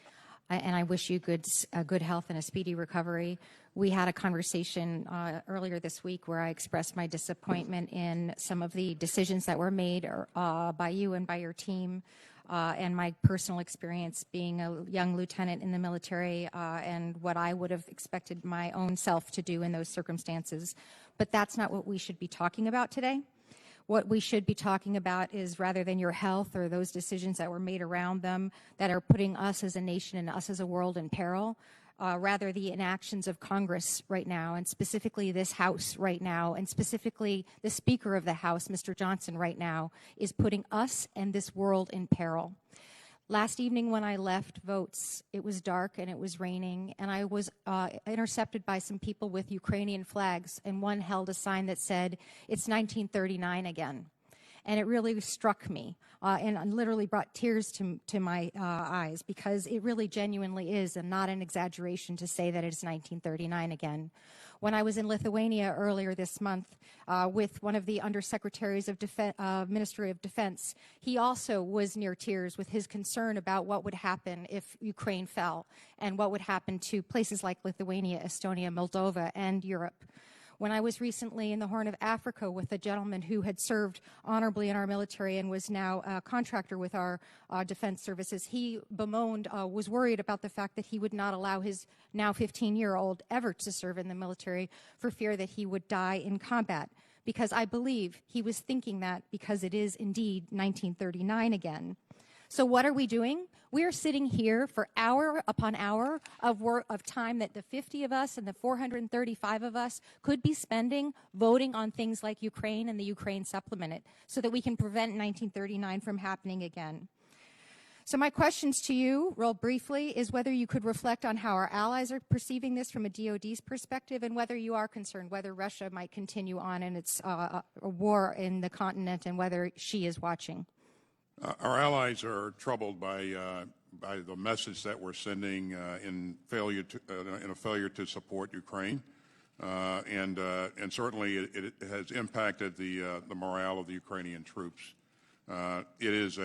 And I wish you good health and a speedy recovery. We had a conversation earlier this week where I expressed my disappointment in some of the decisions that were made by you and by your team, and my personal experience being a young lieutenant in the military and what I would have expected my own self to do in those circumstances. But that's not what we should be talking about today. What we should be talking about is, rather than your health or those decisions that were made around them that are putting us as a nation and us as a world in peril, rather the inactions of Congress right now, and specifically this House right now, and specifically the Speaker of the House, Mr. Johnson, right now, is putting us and this world in peril. Last evening when I left votes, it was dark and it was raining, and I was intercepted by some people with Ukrainian flags, and one held a sign that said, "It's 1939 again." And it really struck me and literally brought tears to my eyes, because it really genuinely is, and not an exaggeration to say that it's 1939 again. When I was in Lithuania earlier this month with one of the undersecretaries of Ministry of Defense, he also was near tears with his concern about what would happen if Ukraine fell and what would happen to places like Lithuania, Estonia, Moldova, and Europe. When I was recently in the Horn of Africa with a gentleman who had served honorably in our military and was now a contractor with our defense services, he bemoaned, was worried about the fact that he would not allow his now 15-year-old ever to serve in the military for fear that he would die in combat. Because I believe he was thinking that because it is indeed 1939 again. So what are we doing? We are sitting here for hour upon hour of time that the 50 of us and the 435 of us could be spending voting on things like Ukraine and the Ukraine supplement so that we can prevent 1939 from happening again. So my questions to you, real briefly, is whether you could reflect on how our allies are perceiving this from a DOD's perspective, and whether you are concerned whether Russia might continue on in its war in the continent, and whether she is watching. Our allies are troubled by the message that we're sending in a failure to support Ukraine, and certainly it has impacted the morale of the Ukrainian troops. It is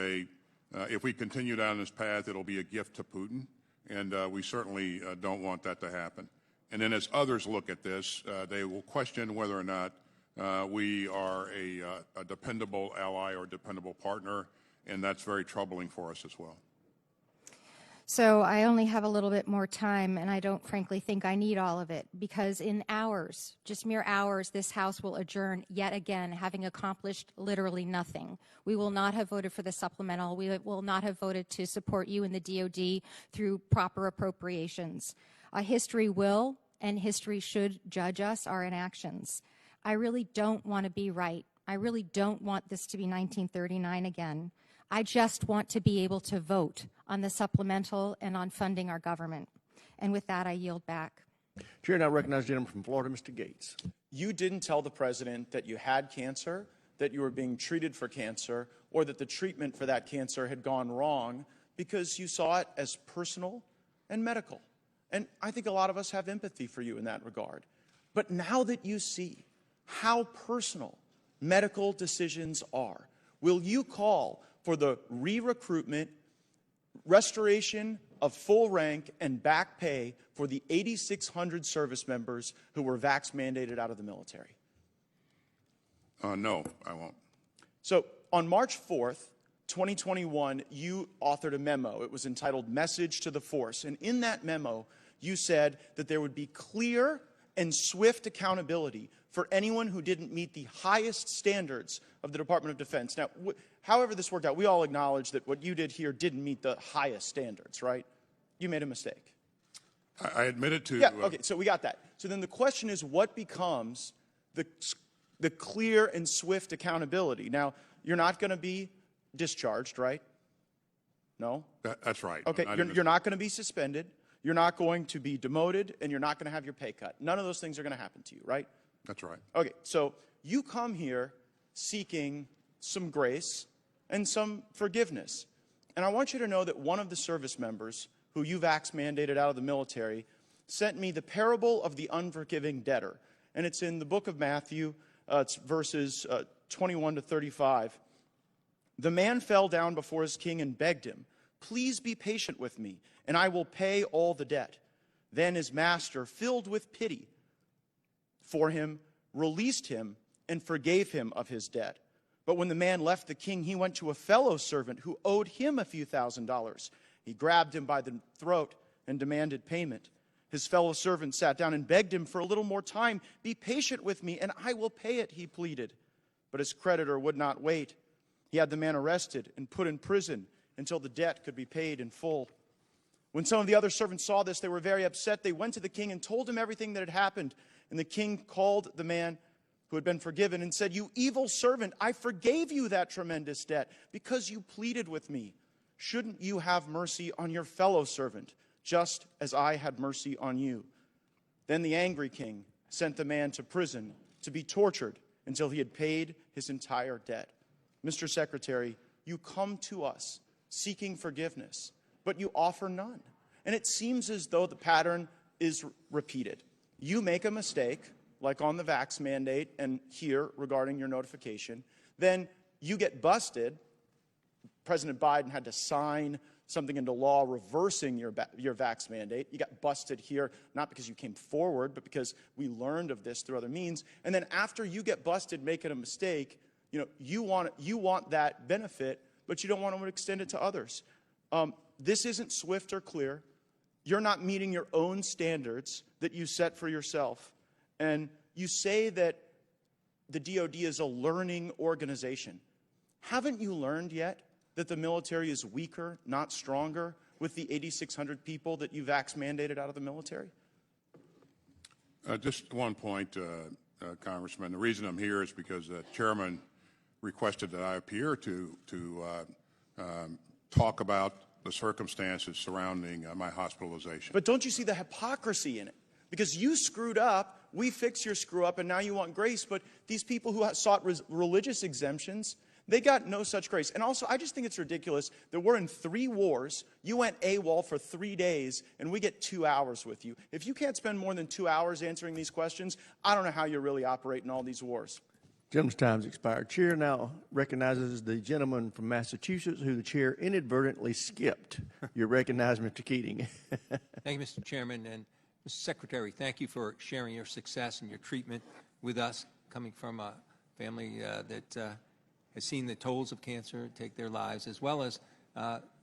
if we continue down this path, it'll be a gift to Putin, and we certainly don't want that to happen. And then as others look at this, they will question whether or not we are a dependable ally or dependable partner, and that's very troubling for us as well. So I only have a little bit more time, and I don't frankly think I need all of it, because in hours, just mere hours, this House will adjourn yet again, having accomplished literally nothing. We will not have voted for the supplemental. We will not have voted to support you in the DOD through proper appropriations. History will and history should judge us, our inactions. I really don't want to be right. I really don't want this to be 1939 again. I just want to be able to vote on the supplemental and on funding our government. And with that, I yield back. Chair now recognizes the gentleman from Florida, Mr. Gaetz. You didn't tell the president that you had cancer, that you were being treated for cancer, or that the treatment for that cancer had gone wrong, because you saw it as personal and medical. And I think a lot of us have empathy for you in that regard. But now that you see how personal medical decisions are, will you call for the re-recruitment, restoration of full rank and back pay for the 8,600 service members who were vax mandated out of the military? No, I won't. So on March 4th, 2021, you authored a memo. It was entitled Message to the Force. And in that memo, you said that there would be clear and swift accountability for anyone who didn't meet the highest standards of the Department of Defense. Now, however this worked out, we all acknowledge that what you did here didn't meet the highest standards, right? You made a mistake. I admitted to... Yeah, okay, so we got that. So then the question is, what becomes the clear and swift accountability? Now, you're not going to be discharged, right? No? That's right. Okay, you're not going to be suspended. You're not going to be demoted, and you're not going to have your pay cut. None of those things are going to happen to you, right? That's right. Okay, so you come here seeking some grace and some forgiveness. And I want you to know that one of the service members who you vax mandated out of the military sent me the parable of the unforgiving debtor. And it's in the book of Matthew, it's verses 21 to 35. The man fell down before his king and begged him, "Please be patient with me, and I will pay all the debt." Then his master, filled with pity for him, released him and forgave him of his debt. But when the man left the king, he went to a fellow servant who owed him a few $1,000s. He grabbed him by the throat and demanded payment. His fellow servant sat down and begged him for a little more time. "Be patient with me, and I will pay it," he pleaded. But his creditor would not wait. He had the man arrested and put in prison until the debt could be paid in full. When some of the other servants saw this, they were very upset. They went to the king and told him everything that had happened. And the king called the man who had been forgiven and said, "You evil servant, I forgave you that tremendous debt because you pleaded with me. Shouldn't you have mercy on your fellow servant, just as I had mercy on you?" Then the angry king sent the man to prison to be tortured until he had paid his entire debt. Mr. Secretary, you come to us seeking forgiveness, but you offer none. And it seems as though the pattern is repeated. You make a mistake, like on the vax mandate and here regarding your notification, then you get busted. President Biden had to sign something into law reversing your vax mandate. You got busted here, not because you came forward, but because we learned of this through other means. And then after you get busted making a mistake, you want that benefit, but you don't want to extend it to others. This isn't swift or clear. You're not meeting your own standards that you set for yourself. And you say that the DOD is a learning organization. Haven't you learned yet that the military is weaker, not stronger, with the 8,600 people that you vax mandated out of the military? Just one point, Congressman. The reason I'm here is because the chairman requested that I appear to talk about the circumstances surrounding my hospitalization. But don't you see the hypocrisy in it? Because you screwed up, we fix your screw up, and now you want grace. But these people who sought religious exemptions, they got no such grace. And also, I just think it's ridiculous that we're in 3 wars. You went AWOL for 3 days, and we get 2 hours with you. If you can't spend more than 2 hours answering these questions, I don't know how you really operate in all these wars. Gentleman's time's expired. Chair now recognizes the gentleman from Massachusetts who the chair inadvertently skipped. You're recognized, Mr. Keating. Thank you, Mr. Chairman. And Mr. Secretary, thank you for sharing your success and your treatment with us, coming from a family that has seen the tolls of cancer take their lives, as well as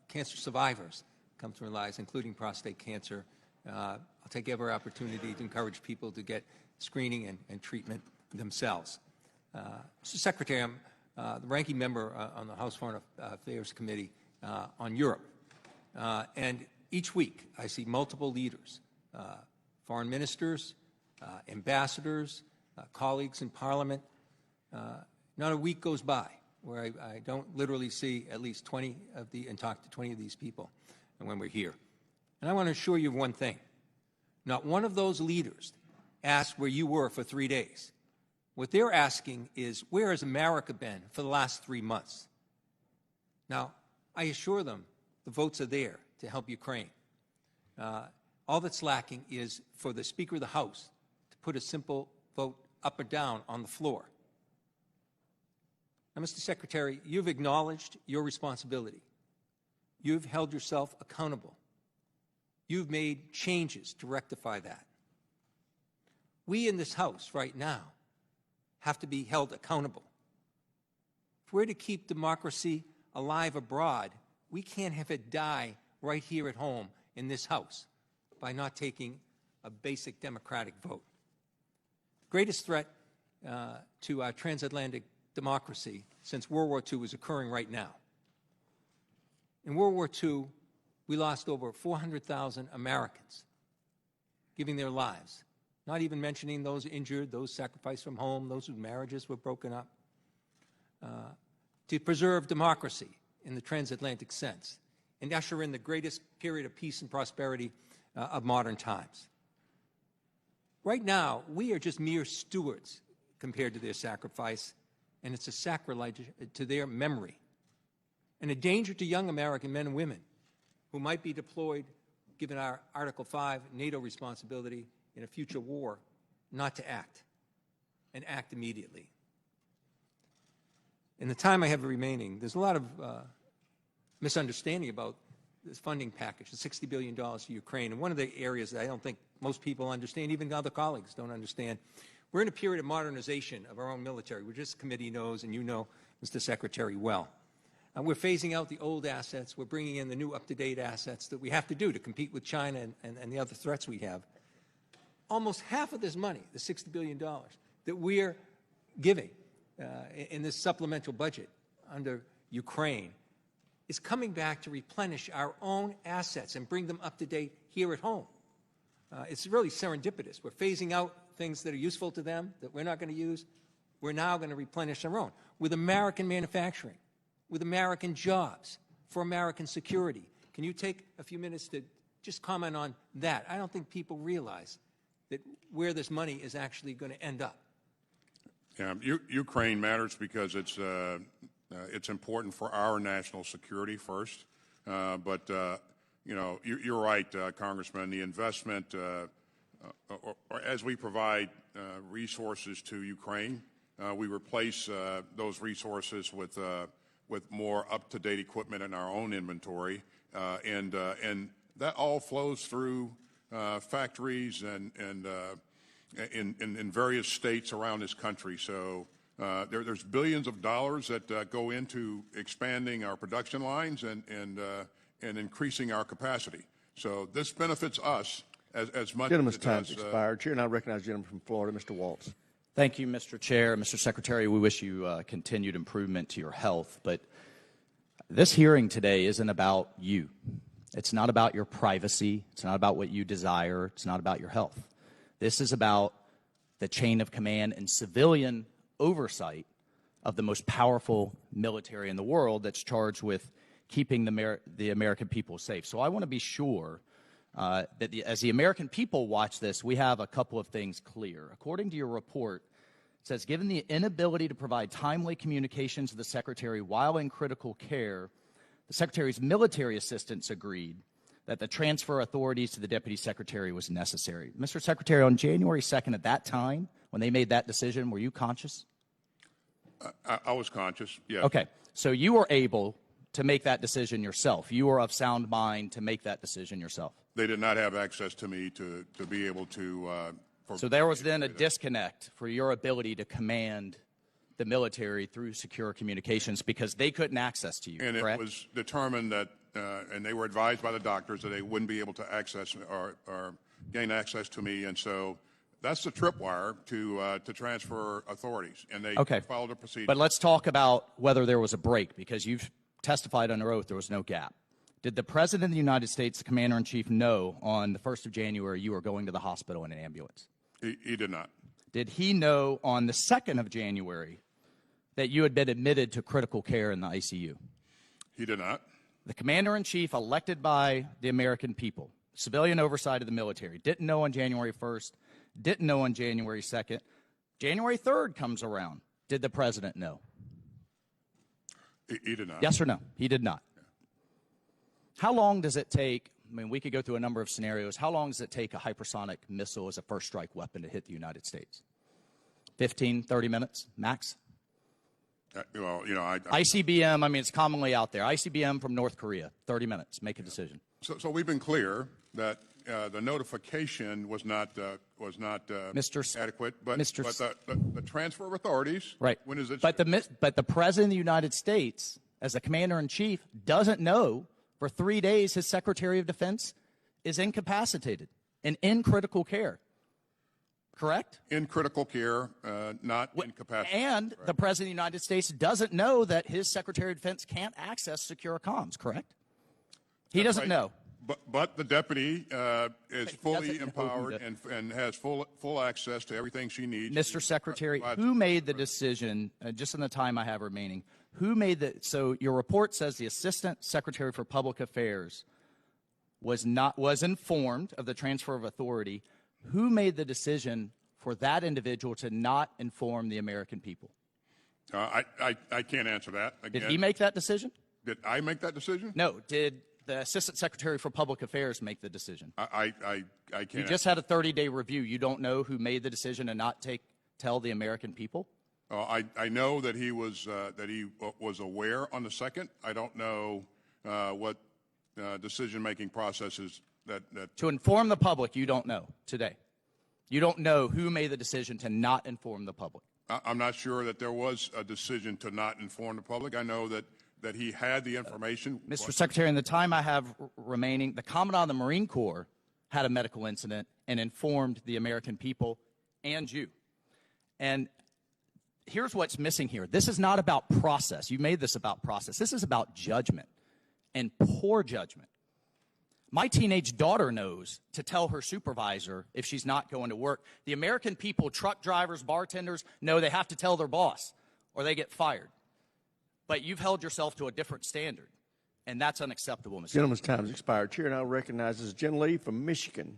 cancer survivors come through their lives, including prostate cancer. I'll take every opportunity to encourage people to get screening and treatment themselves. Mr. Secretary, I'm the ranking member on the House Foreign Affairs Committee on Europe. And each week I see multiple leaders, foreign ministers, ambassadors, colleagues in Parliament. Not a week goes by where I don't literally see at least 20 of and talk to 20 of these people when we're here. And I want to assure you of one thing. Not one of those leaders asked where you were for 3 days. What they're asking is, where has America been for the last 3 months? Now, I assure them the votes are there to help Ukraine. All that's lacking is for the Speaker of the House to put a simple vote up or down on the floor. Now, Mr. Secretary, you've acknowledged your responsibility. You've held yourself accountable. You've made changes to rectify that. We in this House right now have to be held accountable. If we're to keep democracy alive abroad, we can't have it die right here at home in this House by not taking a basic democratic vote. The greatest threat to our transatlantic democracy since World War II is occurring right now. In World War II, we lost over 400,000 Americans giving their lives, not even mentioning those injured, those sacrificed from home, those whose marriages were broken up, to preserve democracy in the transatlantic sense and usher in the greatest period of peace and prosperity of modern times. Right now, we are just mere stewards compared to their sacrifice, and it's a sacrilege to their memory and a danger to young American men and women who might be deployed, given our Article 5 NATO responsibility in a future war, not to act, and act immediately. In the time I have remaining, there's a lot of misunderstanding about this funding package, the $60 billion to Ukraine. And one of the areas that I don't think most people understand, even other colleagues don't understand, we're in a period of modernization of our own military, which this committee knows, and you know, Mr. Secretary, well. We're phasing out the old assets. We're bringing in the new up-to-date assets that we have to do to compete with China and the other threats we have. Almost half of this money, the $60 billion, that we're giving in this supplemental budget under Ukraine is coming back to replenish our own assets and bring them up to date here at home. It's really serendipitous. We're phasing out things that are useful to them that we're not going to use. We're now going to replenish our own with American manufacturing, with American jobs, for American security. Can you take a few minutes to just comment on that? I don't think people realize that where this money is actually going to end up. Yeah, Ukraine matters because it's important for our national security first. But you know, you're right, Congressman. The investment, or as we provide resources to Ukraine, we replace those resources with more up-to-date equipment in our own inventory, and that all flows through factories and in various states around this country. So there's billions of dollars that go into expanding our production lines and increasing our capacity. So this benefits us as much. Gentleman's time's expired. Chair now recognizes the gentleman from Florida, Mr. Waltz. Thank you, Mr. Chair. Mr. Secretary, we wish you continued improvement to your health, but This hearing today isn't about you. It's not about your privacy. It's not about what you desire. It's not about your health. This is about the chain of command and civilian oversight of the most powerful military in the world that's charged with keeping the American people safe. So I want to be sure that as the American people watch this, we have a couple of things clear. According to your report, it says, given the inability to provide timely communications to the Secretary while in critical care, the Secretary's military assistants agreed that the transfer authorities to the Deputy Secretary was necessary. Mr. Secretary, on January 2nd, at that time, when they made that decision, were you conscious? I was conscious, yes. Okay, so you were able to make that decision yourself. You were of sound mind to make that decision yourself. They did not have access to me to be able to. So there was then a disconnect for your ability to command the military through secure communications because they couldn't access to you, and correct? It was determined that, and they were advised by the doctors that they wouldn't be able to access or gain access to me, and so that's the tripwire to transfer authorities, and they followed a procedure. But let's talk about whether there was a break, because you've testified under oath there was no gap. Did the President of the United States, the Commander-in-Chief, know on the 1st of January you were going to the hospital in an ambulance? He did not. Did he know on the 2nd of January that you had been admitted to critical care in the ICU? He did not. The Commander-in-Chief, elected by the American people, civilian oversight of the military, didn't know on January 1st, didn't know on January 2nd. January 3rd comes around. Did the President know? He did not. Yes or no? He did not. How long does it take? I mean, we could go through a number of scenarios. How long does it take a hypersonic missile as a first strike weapon to hit the United States? 15, 30 minutes, max? Well, you know, ICBM, I mean, it's commonly out there. ICBM from North Korea, 30 minutes, make a decision. So we've been clear that the notification was not adequate, but the transfer of authorities. Right. When is it? But the President of the United States, as the Commander-in-Chief, doesn't know for 3 days his Secretary of Defense is incapacitated and in critical care. Correct? In critical care, not incapacitated. And correct. The President of the United States doesn't know that his Secretary of Defense can't access secure comms, correct? He doesn't know. But the deputy is fully empowered and has full access to everything she needs. Mr. Secretary, who made the decision, just in the time I have remaining, who made the, so your report says the Assistant Secretary for Public Affairs was informed of the transfer of authority. Who made the decision for that individual to not inform the American people? I can't answer that. Again, did he make that decision? Did I make that decision? No. Did the Assistant Secretary for Public Affairs make the decision? I can't. You just had a 30-day review. You don't know who made the decision to not tell the American people? I know that he was aware on the 2nd. I don't know what decision-making processes that. To inform the public, you don't know today. You don't know who made the decision to not inform the public. I'm not sure that there was a decision to not inform the public. I know that he had the information. Mr. Secretary, in the time I have remaining, the Commandant of the Marine Corps had a medical incident and informed the American people and you. And here's what's missing here. This is not about process. You made this about process. This is about judgment and poor judgment. My teenage daughter knows to tell her supervisor if she's not going to work. The American people, truck drivers, bartenders, know they have to tell their boss or they get fired. But you've held yourself to a different standard, and that's unacceptable, Mr. Gentleman's time has expired. Chair now recognizes Jen Lee from Michigan.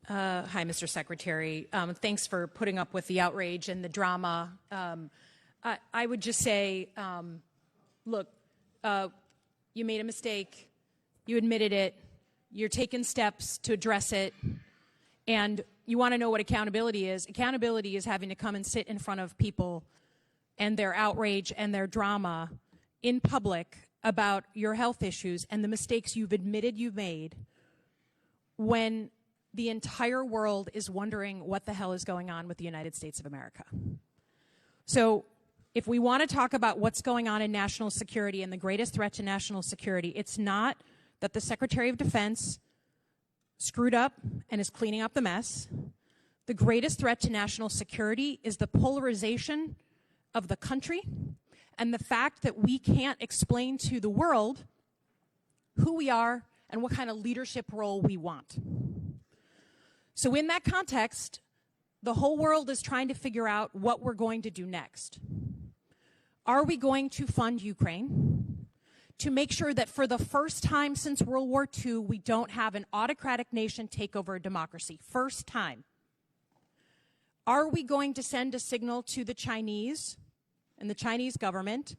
Hi, Mr. Secretary. Thanks for putting up with the outrage and the drama. I would just say, look, you made a mistake. You admitted it. You're taking steps to address it. And you want to know what accountability is. Accountability is having to come and sit in front of people and their outrage and their drama in public about your health issues and the mistakes you've admitted you've made when the entire world is wondering what the hell is going on with the United States of America. So if we want to talk about what's going on in national security and the greatest threat to national security, it's not that the Secretary of Defense screwed up and is cleaning up the mess. The greatest threat to national security is the polarization of the country and the fact that we can't explain to the world who we are and what kind of leadership role we want. So in that context, the whole world is trying to figure out what we're going to do next. Are we going to fund Ukraine to make sure that for the first time since World War II, we don't have an autocratic nation take over a democracy? First time. Are we going to send a signal to the Chinese and the Chinese government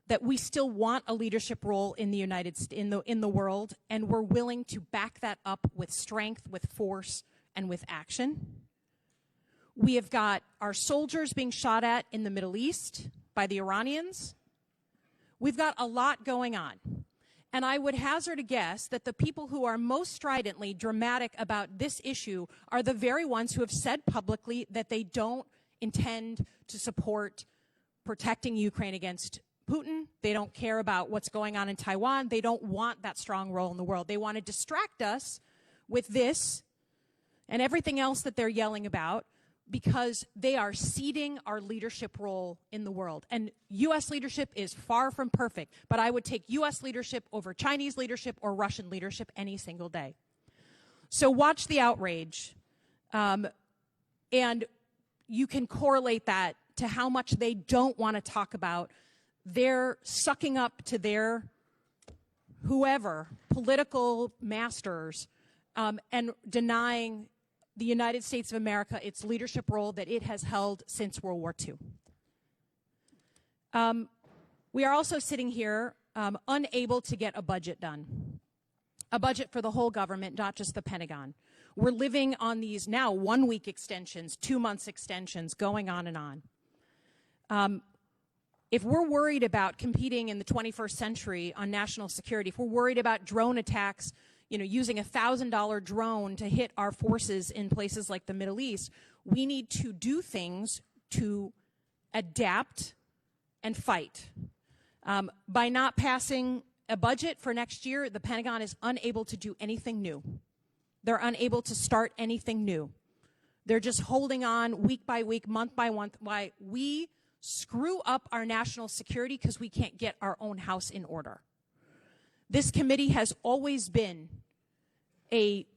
that we still want a leadership role in the in the world, and we're willing to back that up with strength, with force, and with action? We have got our soldiers being shot at in the Middle East by the Iranians. We've got a lot going on. And I would hazard a guess that the people who are most stridently dramatic about this issue are the very ones who have said publicly that they don't intend to support protecting Ukraine against Putin. They don't care about what's going on in Taiwan. They don't want that strong role in the world. They want to distract us with this and everything else that they're yelling about, because they are ceding our leadership role in the world. And U.S. leadership is far from perfect, but I would take U.S. leadership over Chinese leadership or Russian leadership any single day. So watch the outrage, and you can correlate that to how much they don't want to talk about their sucking up to their whoever, political masters, and denying the United States of America its leadership role that it has held since World War II. We are also sitting here unable to get a budget done, a budget for the whole government, not just the Pentagon. We're living on these now 1-week extensions, 2 months extensions, going on and on. If we're worried about competing in the 21st century on national security, if we're worried about drone attacks, using a $1,000 drone to hit our forces in places like the Middle East, we need to do things to adapt and fight. By not passing a budget for next year, the Pentagon is unable to do anything new. They're unable to start anything new. They're just holding on week by week, month by month, while we screw up our national security because we can't get our own house in order. This committee has always been a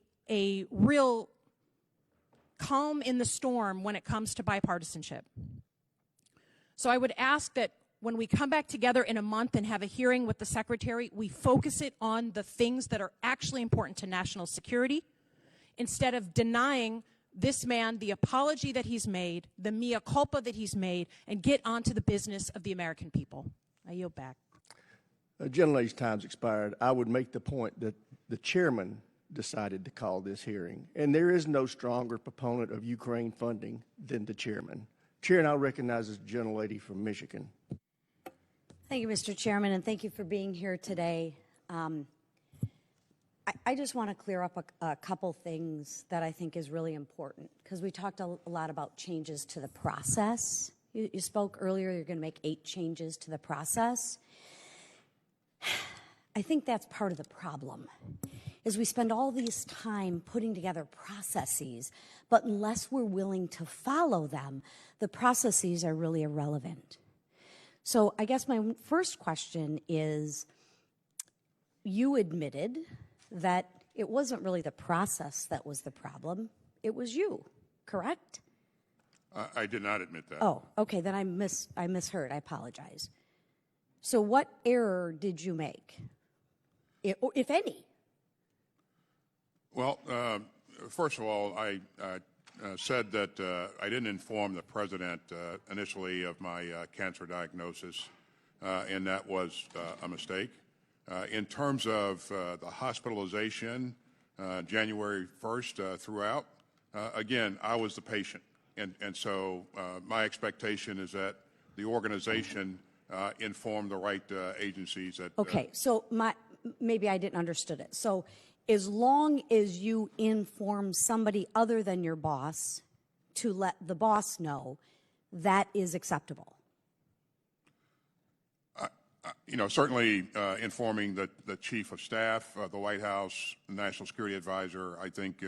real calm in the storm when it comes to bipartisanship. So I would ask that when we come back together in a month and have a hearing with the Secretary, we focus it on the things that are actually important to national security, instead of denying this man the apology that he's made, the mea culpa that he's made, and get on to the business of the American people. I yield back. Gentlelady's time's expired. I would make the point that the chairman decided to call this hearing, and there is no stronger proponent of Ukraine funding than the chairman. Chair now recognizes the gentlelady from Michigan. Thank you, Mr. Chairman, and thank you for being here today. I just want to clear up a couple things that I think is really important, because we talked a lot about changes to the process. You spoke earlier, you're going to make 8 changes to the process. I think that's part of the problem, is we spend all this time putting together processes, but unless we're willing to follow them, the processes are really irrelevant. So I guess my first question is, you admitted that it wasn't really the process that was the problem, it was you, correct? I did not admit that. Oh, okay, then I misheard, I apologize. So what error did you make, if any? Well, first of all, I said that I didn't inform the president initially of my cancer diagnosis, and that was a mistake. In terms of the hospitalization, January 1st throughout, again, I was the patient. And so my expectation is that the organization inform the right agencies. That, okay, so maybe I didn't understood it. So as long as you inform somebody other than your boss to let the boss know, that is acceptable. Certainly informing the chief of staff, the White House, the National Security Advisor, I think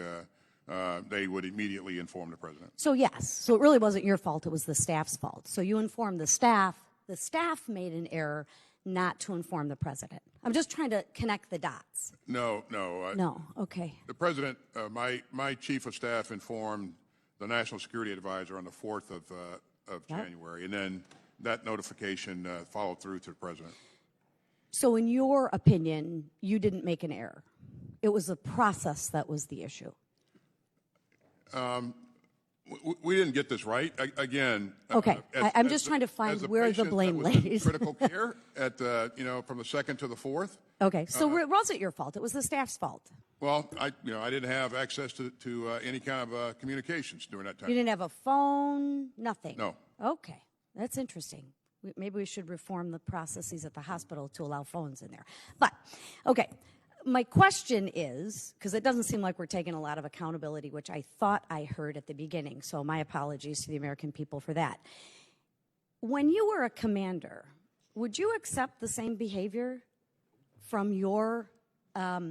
they would immediately inform the president. So yes, so it really wasn't your fault, it was the staff's fault. So you informed the staff the staff made an error not to inform the president. I'm just trying to connect the dots. No. No, okay. The president, my chief of staff informed the National Security Advisor on the 4th of January, and then that notification followed through to the president. So in your opinion, you didn't make an error. It was the process that was the issue. We didn't get this right. Again, okay. I'm just trying to find where the blame lays. Critical care at from the 2nd to the 4th. Okay, so it wasn't your fault. It was the staff's fault. Well, I didn't have access to any kind of communications during that time. You didn't have a phone, nothing. No. Okay, that's interesting. Maybe we should reform the processes at the hospital to allow phones in there. But okay. My question is, because it doesn't seem like we're taking a lot of accountability, which I thought I heard at the beginning, so my apologies to the American people for that. When you were a commander, would you accept the same behavior from your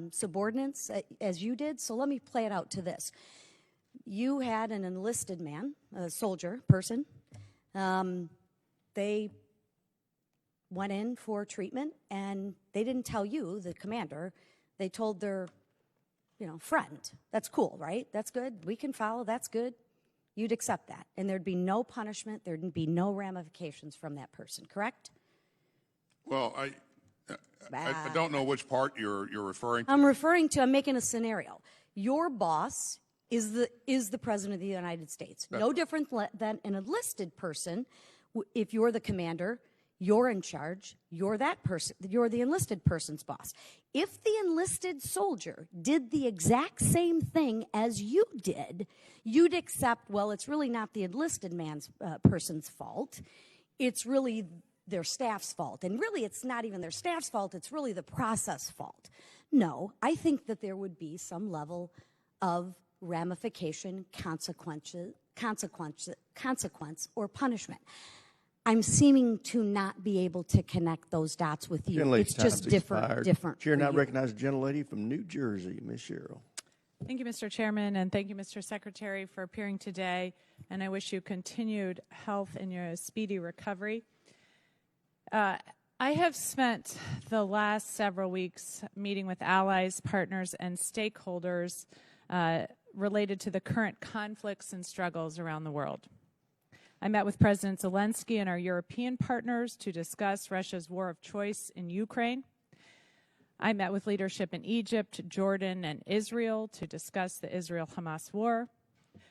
subordinates as you did? So let me play it out to this. You had an enlisted man, a soldier, person. They went in for treatment, and they didn't tell you, the commander. They told their, friend. That's cool, right? That's good. We can follow. That's good. You'd accept that. And there'd be no punishment. There'd be no ramifications from that person, correct? Well, I don't know which part you're referring to. I'm making a scenario. Your boss is the President of the United States. No different than an enlisted person. If you're the commander, you're in charge, you're that person, you're the enlisted person's boss. If the enlisted soldier did the exact same thing as you did, you'd accept, well, it's really not the enlisted person's fault. It's really their staff's fault. And really, it's not even their staff's fault. It's really the process fault. No, I think that there would be some level of ramification, consequence, or punishment. I'm seeming to not be able to connect those dots with you. It's just different. Chair now recognizes a gentlelady from New Jersey, Ms. Sherrill. Thank you, Mr. Chairman, and thank you, Mr. Secretary, for appearing today. And I wish you continued health in your speedy recovery. I have spent the last several weeks meeting with allies, partners, and stakeholders related to the current conflicts and struggles around the world. I met with President Zelensky and our European partners to discuss Russia's war of choice in Ukraine. I met with leadership in Egypt, Jordan, and Israel to discuss the Israel-Hamas war.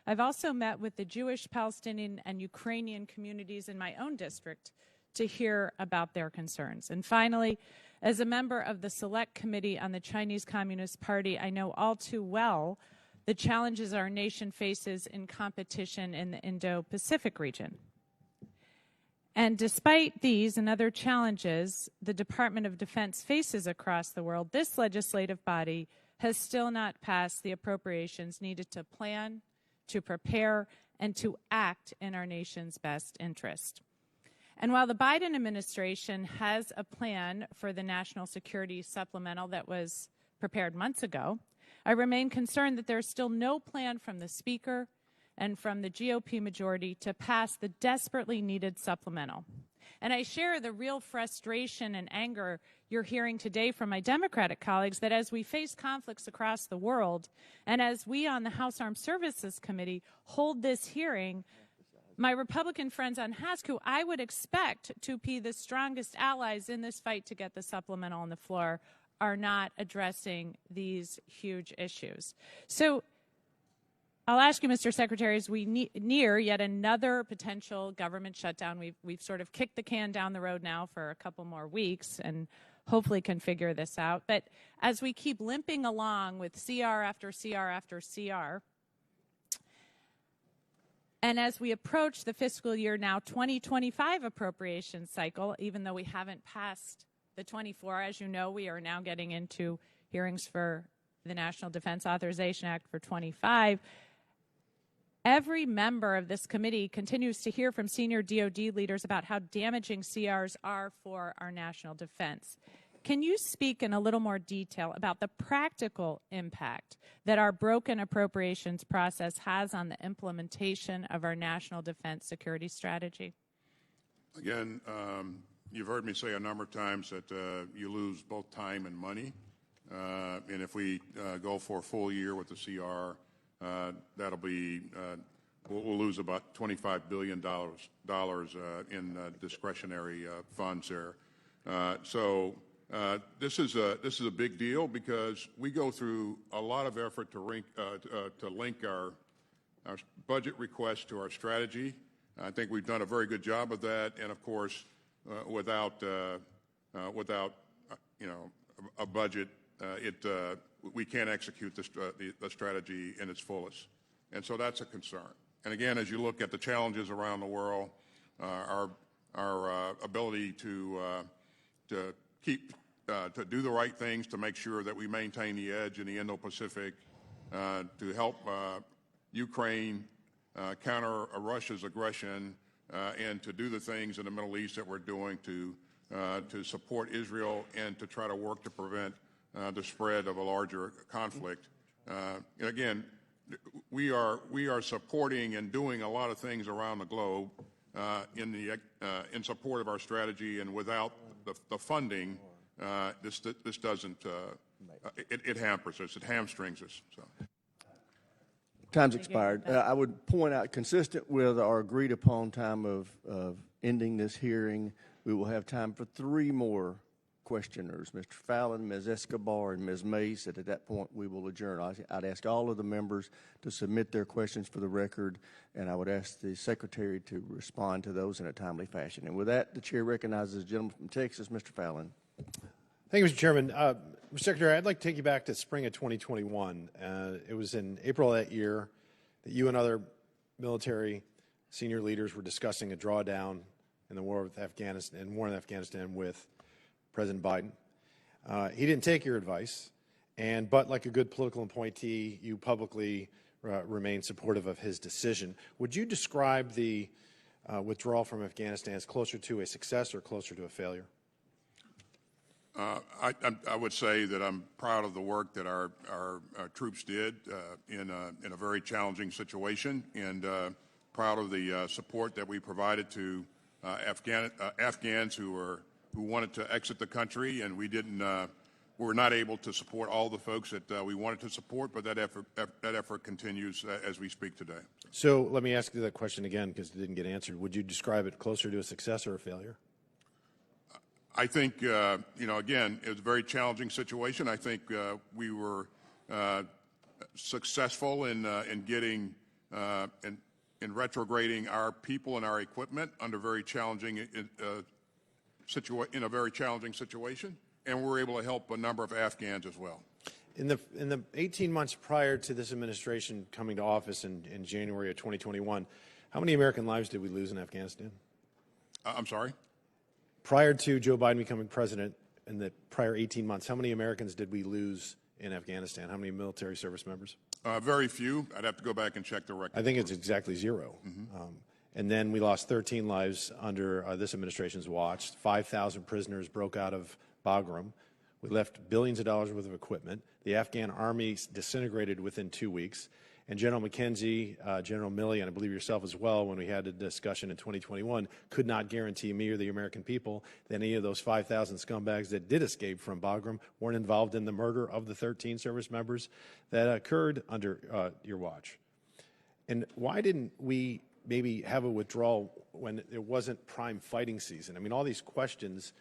I've also met with the Jewish, Palestinian, and Ukrainian communities in my own district to hear about their concerns. And finally, as a member of the Select Committee on the Chinese Communist Party, I know all too well the challenges our nation faces in competition in the Indo-Pacific region. And despite these and other challenges the Department of Defense faces across the world, this legislative body has still not passed the appropriations needed to plan, to prepare, and to act in our nation's best interest. And while the Biden administration has a plan for the National Security Supplemental that was prepared months ago, I remain concerned that there is still no plan from the Speaker and from the GOP majority to pass the desperately needed supplemental. And I share the real frustration and anger you're hearing today from my Democratic colleagues that as we face conflicts across the world, and as we on the House Armed Services Committee hold this hearing, my Republican friends on House, who I would expect to be the strongest allies in this fight to get the supplemental on the floor, are not addressing these huge issues. So I'll ask you, Mr. Secretary, as we near yet another potential government shutdown, we've sort of kicked the can down the road now for a couple more weeks and hopefully can figure this out. But as we keep limping along with CR after CR after CR, and as we approach the fiscal year now 2025 appropriation cycle, even though we haven't passed the 24, as you know, we are now getting into hearings for the National Defense Authorization Act for 25. Every member of this committee continues to hear from senior DoD leaders about how damaging CRs are for our national defense. Can you speak in a little more detail about the practical impact that our broken appropriations process has on the implementation of our national defense security strategy? Again, you've heard me say a number of times that you lose both time and money. And if we go for a full year with the CR, that'll be, we'll lose about $25 billion in discretionary funds there. So this is a big deal because we go through a lot of effort to link our budget requests to our strategy. I think we've done a very good job of that, and of course, without a budget, we can't execute the strategy in its fullest, and so that's a concern. And again, as you look at the challenges around the world, our ability to do the right things to make sure that we maintain the edge in the Indo-Pacific, to help Ukraine counter Russia's aggression, and to do the things in the Middle East that we're doing to support Israel and to try to work to prevent the spread of a larger conflict. And again, we are supporting and doing a lot of things around the globe in support of our strategy, and without the funding, this doesn't. It hampers us. It hamstrings us. So. Time's expired. I would point out, consistent with our agreed upon time of ending this hearing, we will have time for 3 more questioners, Mr. Fallon, Ms. Escobar, and Ms. Mace. At that point, we will adjourn. I'd ask all of the members to submit their questions for the record, and I would ask the Secretary to respond to those in a timely fashion. And with that, the Chair recognizes the gentleman from Texas, Mr. Fallon. Thank you, Mr. Chairman. Mr. Secretary, I'd like to take you back to spring of 2021. It was in April of that year that you and other military senior leaders were discussing a drawdown in the war in Afghanistan with President Biden. He didn't take your advice, but like a good political appointee, you publicly remained supportive of his decision. Would you describe the withdrawal from Afghanistan as closer to a success or closer to a failure? I would say that I'm proud of the work that our troops did in a very challenging situation, and proud of the support that we provided to Afghans who wanted to exit the country, and we were not able to support all the folks that we wanted to support, but that effort continues as we speak today. So let me ask you that question again because it didn't get answered. Would you describe it closer to a success or a failure? I think, again, it was a very challenging situation. I think we were successful in getting in retrograding our people and our equipment under very challenging in a very challenging situation, and we're able to help a number of Afghans as well. In the 18 months prior to this administration coming to office in January of 2021, how many American lives did we lose in Afghanistan? I'm sorry? Prior to Joe Biden becoming president, in the prior 18 months, how many Americans did we lose in Afghanistan? How many military service members? Very few. I'd have to go back and check the record. I think it's exactly 0. And then we lost 13 lives under this administration's watch. 5,000 prisoners broke out of Bagram. We left billions of dollars worth of equipment. The Afghan army disintegrated within 2 weeks. And General McKenzie, General Milley, and I believe yourself as well, when we had a discussion in 2021, could not guarantee me or the American people that any of those 5,000 scumbags that did escape from Bagram weren't involved in the murder of the 13 service members that occurred under your watch. And why didn't we maybe have a withdrawal when it wasn't prime fighting season? I mean, all these questions,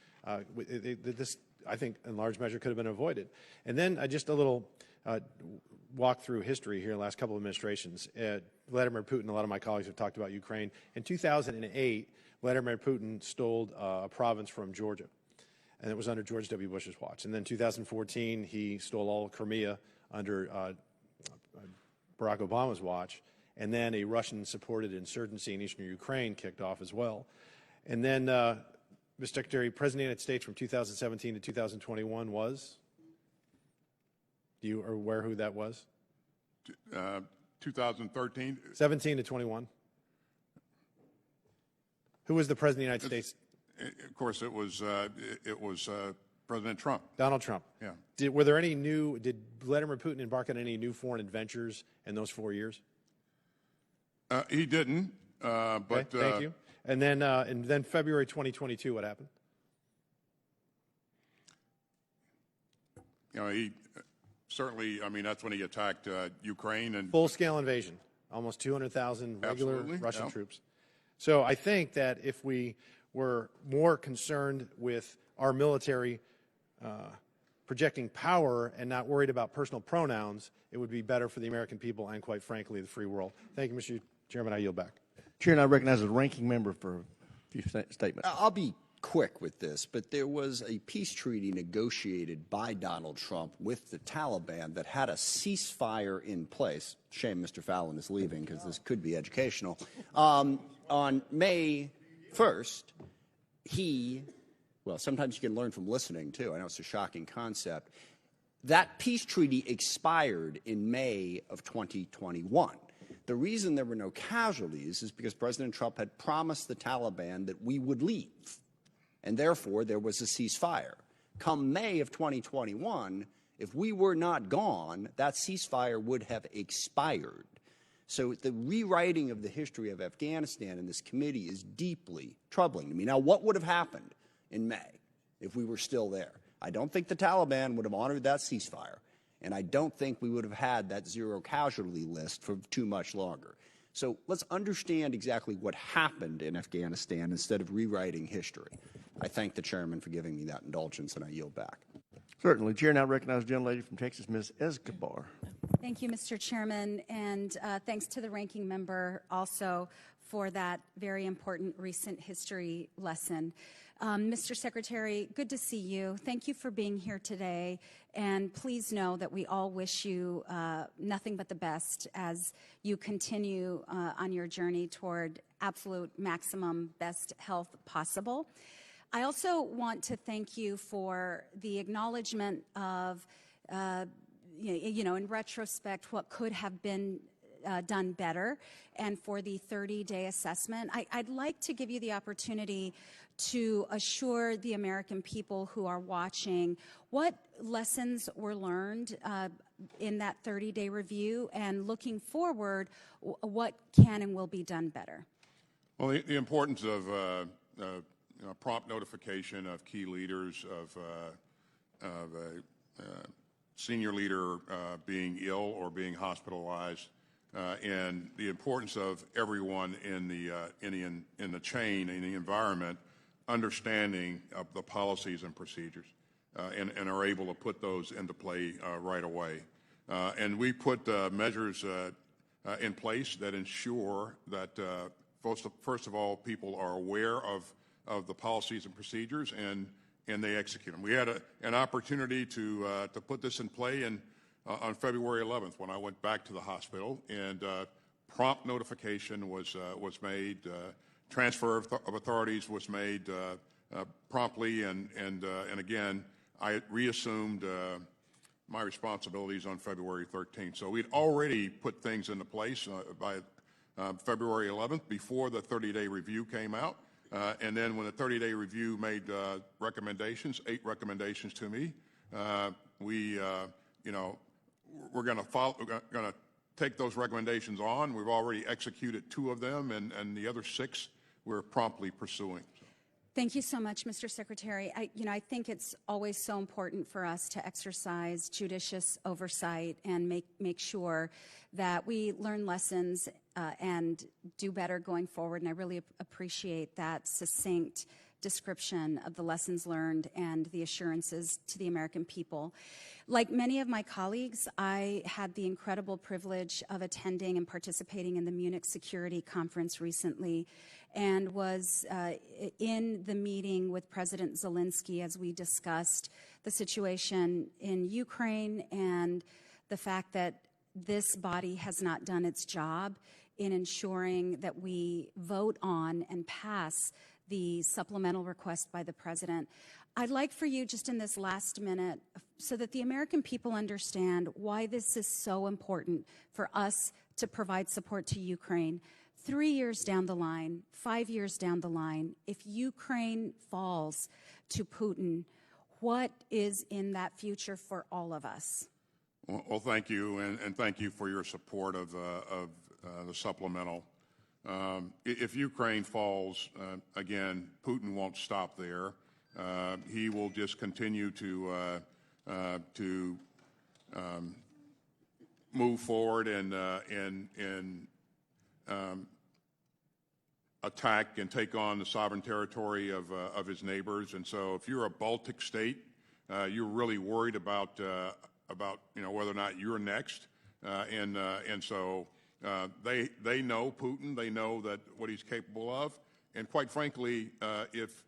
this, I think, in large measure could have been avoided. And then just a little walk through history here in the last couple of administrations. Vladimir Putin, a lot of my colleagues have talked about Ukraine. In 2008, Vladimir Putin stole a province from Georgia, and it was under George W. Bush's watch. And then 2014, he stole all of Crimea under Barack Obama's watch. And then a Russian-supported insurgency in eastern Ukraine kicked off as well. And then, Mr. Secretary, President of the United States from 2017 to 2021 was? Do you are aware who that was? 2013? 17 to 21. Who was the President of the United States? Of course, it was President Trump. Donald Trump. Yeah. Did Vladimir Putin embark on any new foreign adventures in those 4 years? He didn't, but okay, thank you. And then February 2022, what happened? You know, he certainly, I mean, that's when he attacked Ukraine and Full-scale invasion, almost 200,000 regular Absolutely, Russian yeah. troops. So I think that if we were more concerned with our military projecting power and not worried about personal pronouns, it would be better for the American people and, quite frankly, the free world. Thank you, Mr. Chairman. I yield back. Chair, and I recognize the ranking member for a few statements. I'll be quick with this, but there was a peace treaty negotiated by Donald Trump with the Taliban that had a ceasefire in place. Shame Mr. Fallon is leaving because this could be educational. On May 1st, well, sometimes you can learn from listening, too. I know it's a shocking concept. That peace treaty expired in May of 2021. The reason there were no casualties is because President Trump had promised the Taliban that we would leave, and therefore there was a ceasefire. Come May of 2021, if we were not gone, that ceasefire would have expired. So the rewriting of the history of Afghanistan in this committee is deeply troubling to me. Now, what would have happened in May if we were still there? I don't think the Taliban would have honored that ceasefire, and I don't think we would have had that zero casualty list for too much longer. So let's understand exactly what happened in Afghanistan instead of rewriting history. I thank the chairman for giving me that indulgence, and I yield back. Certainly. Chair now recognizes the gentlelady from Texas, Ms. Escobar. Thank you, Mr. Chairman, and thanks to the ranking member also for that very important recent history lesson. Mr. Secretary, good to see you. Thank you for being here today, and please know that we all wish you nothing but the best as you continue on your journey toward absolute maximum best health possible. I also want to thank you for the acknowledgement of, in retrospect, what could have been done better, and for the 30-day assessment. I'd like to give you the opportunity to assure the American people who are watching what lessons were learned in that 30-day review, and looking forward, what can and will be done better. Well, the importance of prompt notification of key leaders, of a senior leader being ill or being hospitalized, and the importance of everyone in the chain, in the environment, understanding of the policies and procedures, and are able to put those into play right away. And we put measures in place that ensure that, first of all, people are aware of the policies and procedures, and they execute them. We had an opportunity to put this in play on February 11th when I went back to the hospital, and prompt notification was made. Transfer of authorities was made promptly, and again, I reassumed my responsibilities on February 13th. So we'd already put things into place by February 11th before the 30-day review came out. And then when the 30-day review made recommendations, 8 recommendations to me, we're going to take those recommendations on. We've already executed 2 of them, and the other 6 we're promptly pursuing. Thank you so much, Mr. Secretary. I think it's always so important for us to exercise judicious oversight and make sure that we learn lessons and do better going forward. And I really appreciate that succinct description of the lessons learned and the assurances to the American people. Like many of my colleagues, I had the incredible privilege of attending and participating in the Munich Security Conference recently, and was in the meeting with President Zelensky as we discussed the situation in Ukraine and the fact that this body has not done its job in ensuring that we vote on and pass the supplemental request by the President. I'd like for you, just in this last minute, so that the American people understand why this is so important for us to provide support to Ukraine. 3 years down the line, 5 years down the line, if Ukraine falls to Putin, what is in that future for all of us? Well, thank you, and thank you for your support of the supplemental. If Ukraine falls, again, Putin won't stop there. He will just continue to move forward and attack and take on the sovereign territory of his neighbors. And so, if you're a Baltic state, you're really worried about whether or not you're next. And so they know Putin. They know that what he's capable of. And quite frankly, if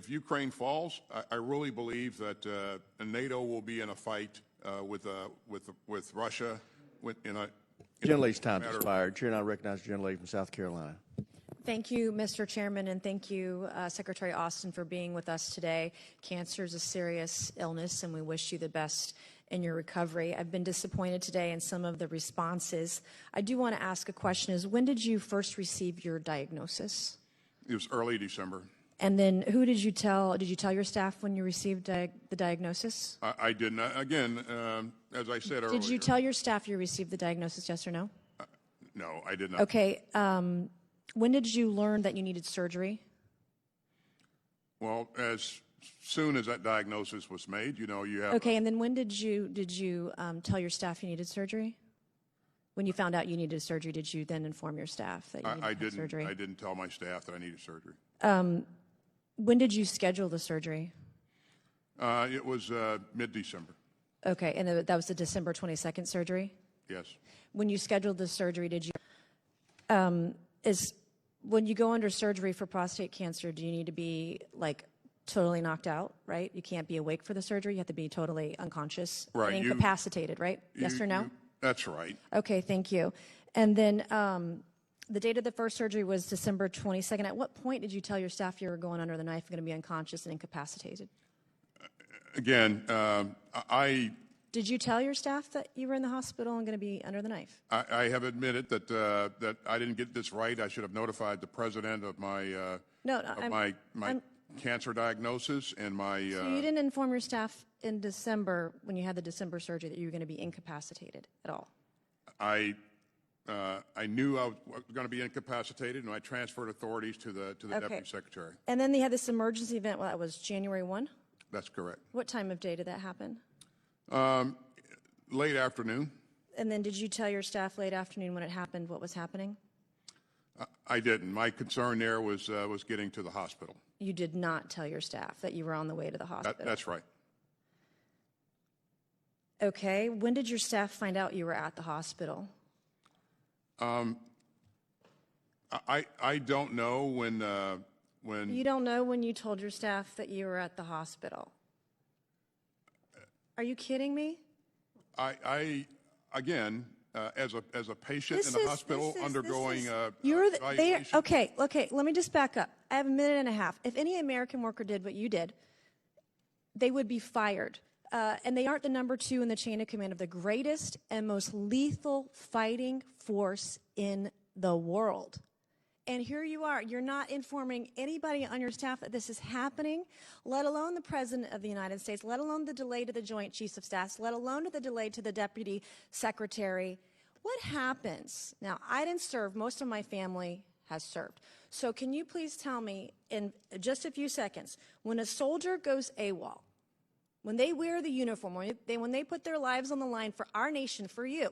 Ukraine falls, I really believe that NATO will be in a fight with Russia. Gentlelady's time has expired. Chair, and I recognize the gentlelady from South Carolina. Thank you, Mr. Chairman, and thank you, Secretary Austin, for being with us today. Cancer is a serious illness, and we wish you the best in your recovery. I've been disappointed today in some of the responses. I do want to ask a question: when did you first receive your diagnosis? It was early December. And then who did you tell? Did you tell your staff when you received the diagnosis? I didn't. Again, as I said earlier. Did you tell your staff you received the diagnosis, yes or no? No, I did not. Okay. When did you learn that you needed surgery? Well, as soon as that diagnosis was made, you have. Okay, and then when did you tell your staff you needed surgery? When you found out you needed surgery, did you then inform your staff that you needed surgery? I didn't tell my staff that I needed surgery. When did you schedule the surgery? It was mid-December. Okay, and that was the December 22nd surgery? Yes. When you scheduled the surgery, did you when you go under surgery for prostate cancer, do you need to be totally knocked out, right? You can't be awake for the surgery. You have to be totally unconscious, right? And incapacitated, right? Yes or no? That's right. Okay, thank you. And then the date of the first surgery was December 22nd. At what point did you tell your staff you were going under the knife, going to be unconscious and incapacitated? Again, Did you tell your staff that you were in the hospital and going to be under the knife? I have admitted that I didn't get this right. I should have notified the president of my cancer diagnosis and my. So you didn't inform your staff in December when you had the December surgery that you were going to be incapacitated at all? I knew I was going to be incapacitated, and I transferred authorities to the deputy secretary. And then they had this emergency event. Well, that was January 1? That's correct. What time of day did that happen? Late afternoon. And then did you tell your staff late afternoon when it happened what was happening? I didn't. My concern there was getting to the hospital. You did not tell your staff that you were on the way to the hospital? That's right. Okay. When did your staff find out you were at the hospital? I don't know when. You don't know when you told your staff that you were at the hospital? Are you kidding me? Again, as a patient in the hospital undergoing evaluation. Okay, let me just back up. I have a minute and a half. If any American worker did what you did, they would be fired. And they aren't the number 2 in the chain of command of the greatest and most lethal fighting force in the world. And here you are. You're not informing anybody on your staff that this is happening, let alone the President of the United States, let alone the delay to the Joint Chiefs of Staff, let alone the delay to the Deputy Secretary. What happens? Now, I didn't serve. Most of my family has served. So can you please tell me in just a few seconds, when a soldier goes AWOL, when they wear the uniform, when they put their lives on the line for our nation, for you,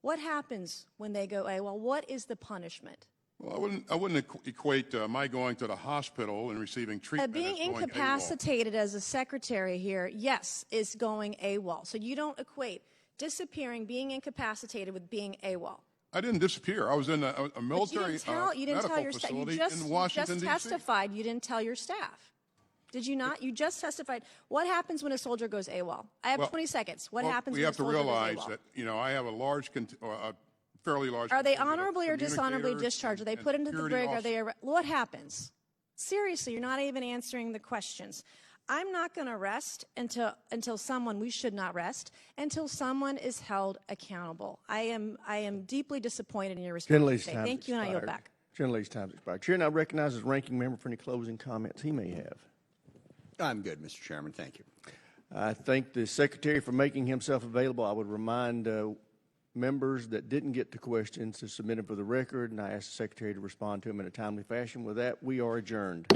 what happens when they go AWOL? What is the punishment? Well, I wouldn't equate my going to the hospital and receiving treatment being as going incapacitated as a secretary here, yes, is going AWOL. So you don't equate disappearing, being incapacitated with being AWOL. I didn't disappear. I was in a military medical facility in Washington, D.C. You just testified you didn't tell your staff. Did you not? You just testified. What happens when a soldier goes AWOL? I have 20 seconds. What happens when a soldier goes AWOL? We have to realize that, I have a fairly large. Are they honorably or dishonorably discharged? Are they put into the brig? Are they? What happens? Seriously, you're not even answering the questions. I'm not going to rest until someone. We should not rest until someone is held accountable. I am deeply disappointed in your response today. Thank you, and I yield back. Gentlelady's time has expired. Chair now recognizes ranking member for any closing comments he may have. I'm good, Mr. Chairman. Thank you. I thank the Secretary for making himself available. I would remind members that didn't get to questions to submit them for the record, and I ask the Secretary to respond to them in a timely fashion. With that, we are adjourned.